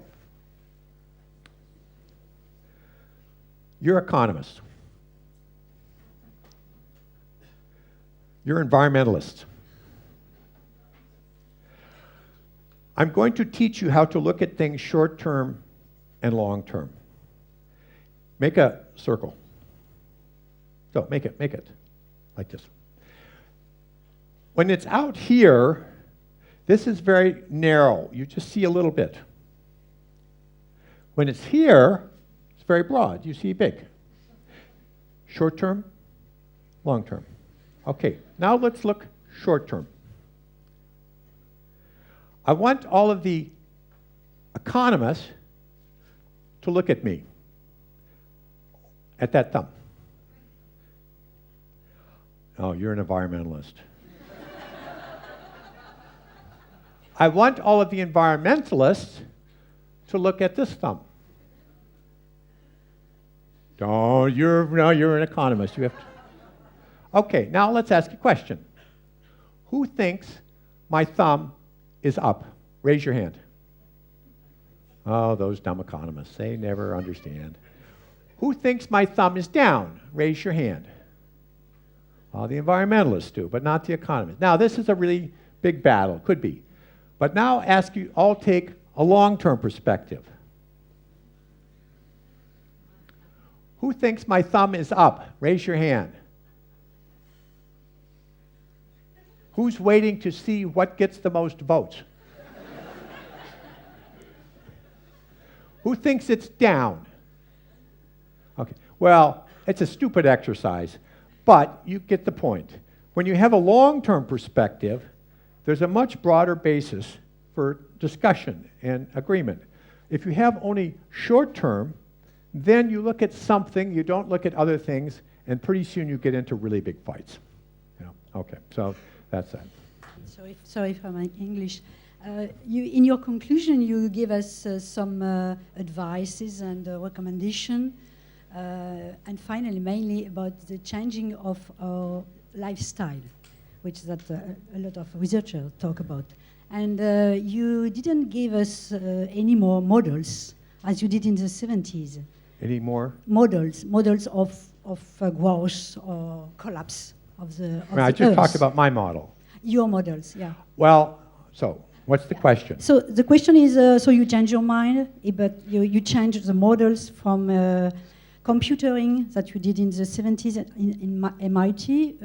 You're an economist. You're an environmentalist. I'm going to teach you how to look at things short-term and long-term. Make a circle. So make it like this. When it's out here, this is very narrow. You just see a little bit. When it's here, it's very broad. You see big. Short-term, long-term. Okay, now let's look short-term. I want all of the economists to look at me, at that thumb. Oh, you're an environmentalist. I want all of the environmentalists to look at this thumb. Oh, you're an economist. You have to. Okay, now let's ask a question. Who thinks my thumb is up? Raise your hand. Oh, those dumb economists, they never understand. Who thinks my thumb is down? Raise your hand. Well, the environmentalists do, but not the economists. Now, this is a really big battle, could be. But now ask you all take a long-term perspective. Who thinks my thumb is up? Raise your hand. Who's waiting to see what gets the most votes? Who thinks it's down? Okay, well, it's a stupid exercise, but you get the point. When you have a long-term perspective, there's a much broader basis for discussion and agreement. If you have only short-term, then you look at something, you don't look at other things, and pretty soon you get into really big fights. You know? Okay, so that's that. Sorry for my English. In your conclusion, you give us some advices and recommendation, and finally, mainly about the changing of our lifestyle. which that a lot of researchers talk about. And you didn't give us any more models, as you did in the 70s. Any more? Models of growth or collapse of the I just Earth. talked about my model. Your models, yeah. Well, so what's the question? So the question is, so you change your mind, but you change the models from computering that you did in the 70s in MIT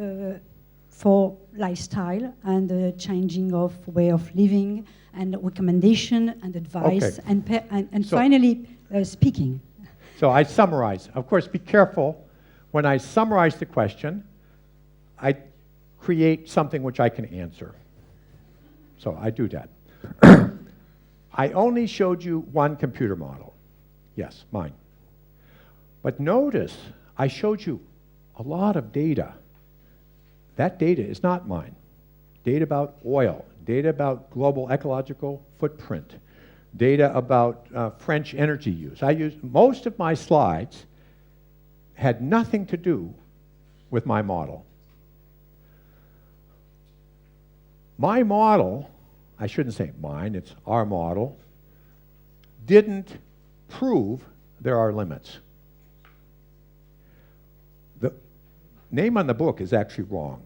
for lifestyle and changing of way of living and recommendation and advice Okay. and So- finally speaking. So I summarize. Of course, be careful. When I summarize the question, I create something which I can answer. So I do that. I only showed you one computer model. Yes, mine. But notice, I showed you a lot of data. That data is not mine. Data about oil, data about global ecological footprint, data about French energy use. I used, most of my slides had nothing to do with my model. My model, I shouldn't say mine, it's our model, didn't prove there are limits. The name on the book is actually wrong.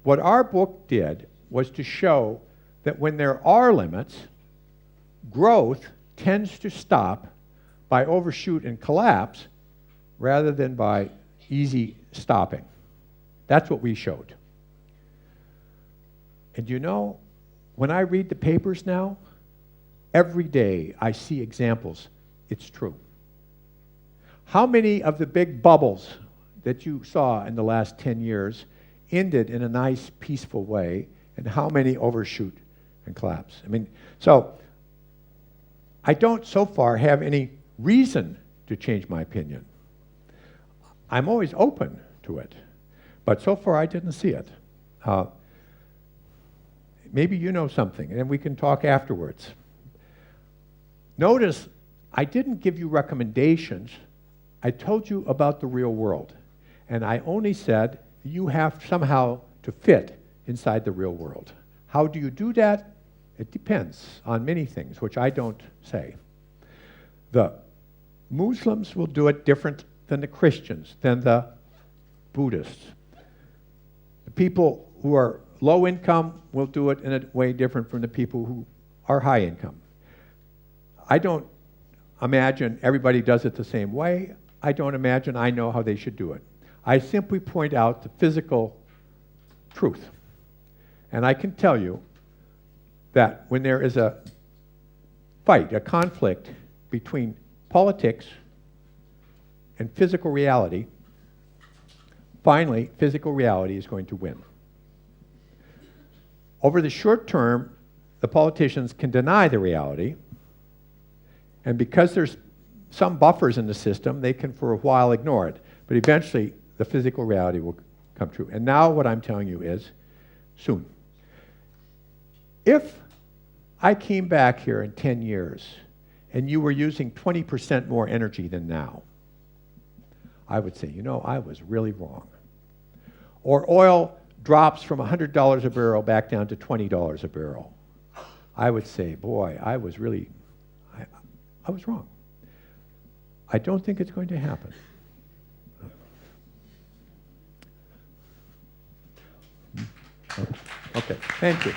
What our book did was to show that when there are limits, growth tends to stop by overshoot and collapse rather than by easy stopping. That's what we showed. And you know, when I read the papers now, every day I see examples. It's true. How many of the big bubbles that you saw in the last 10 years ended in a nice, peaceful way, and how many overshoot and collapse? I mean, so I don't so far have any reason to change my opinion. I'm always open to it, but so far I didn't see it. Maybe you know something, and then we can talk afterwards. Notice, I didn't give you recommendations. I told you about the real world, and I only said you have somehow to fit inside the real world. How do you do that? It depends on many things, which I don't say. The Muslims will do it different than the Christians, than the Buddhists. The people who are low income will do it in a way different from the people who are high income. I don't imagine everybody does it the same way. I don't imagine I know how they should do it. I simply point out the physical truth. And I can tell you that when there is a fight, a conflict between politics and physical reality, finally, physical reality is going to win. Over the short term, the politicians can deny the reality, and because there's some buffers in the system, they can for a while ignore it. But eventually, the physical reality will come true. And now what I'm telling you is, soon. If I came back here in 10 years and you were using 20% more energy than now, I would say, you know, I was really wrong. Or oil drops from $100 a barrel back down to $20 a barrel. I would say, boy, I was really, I was wrong. I don't think it's going to happen. Okay, thank you.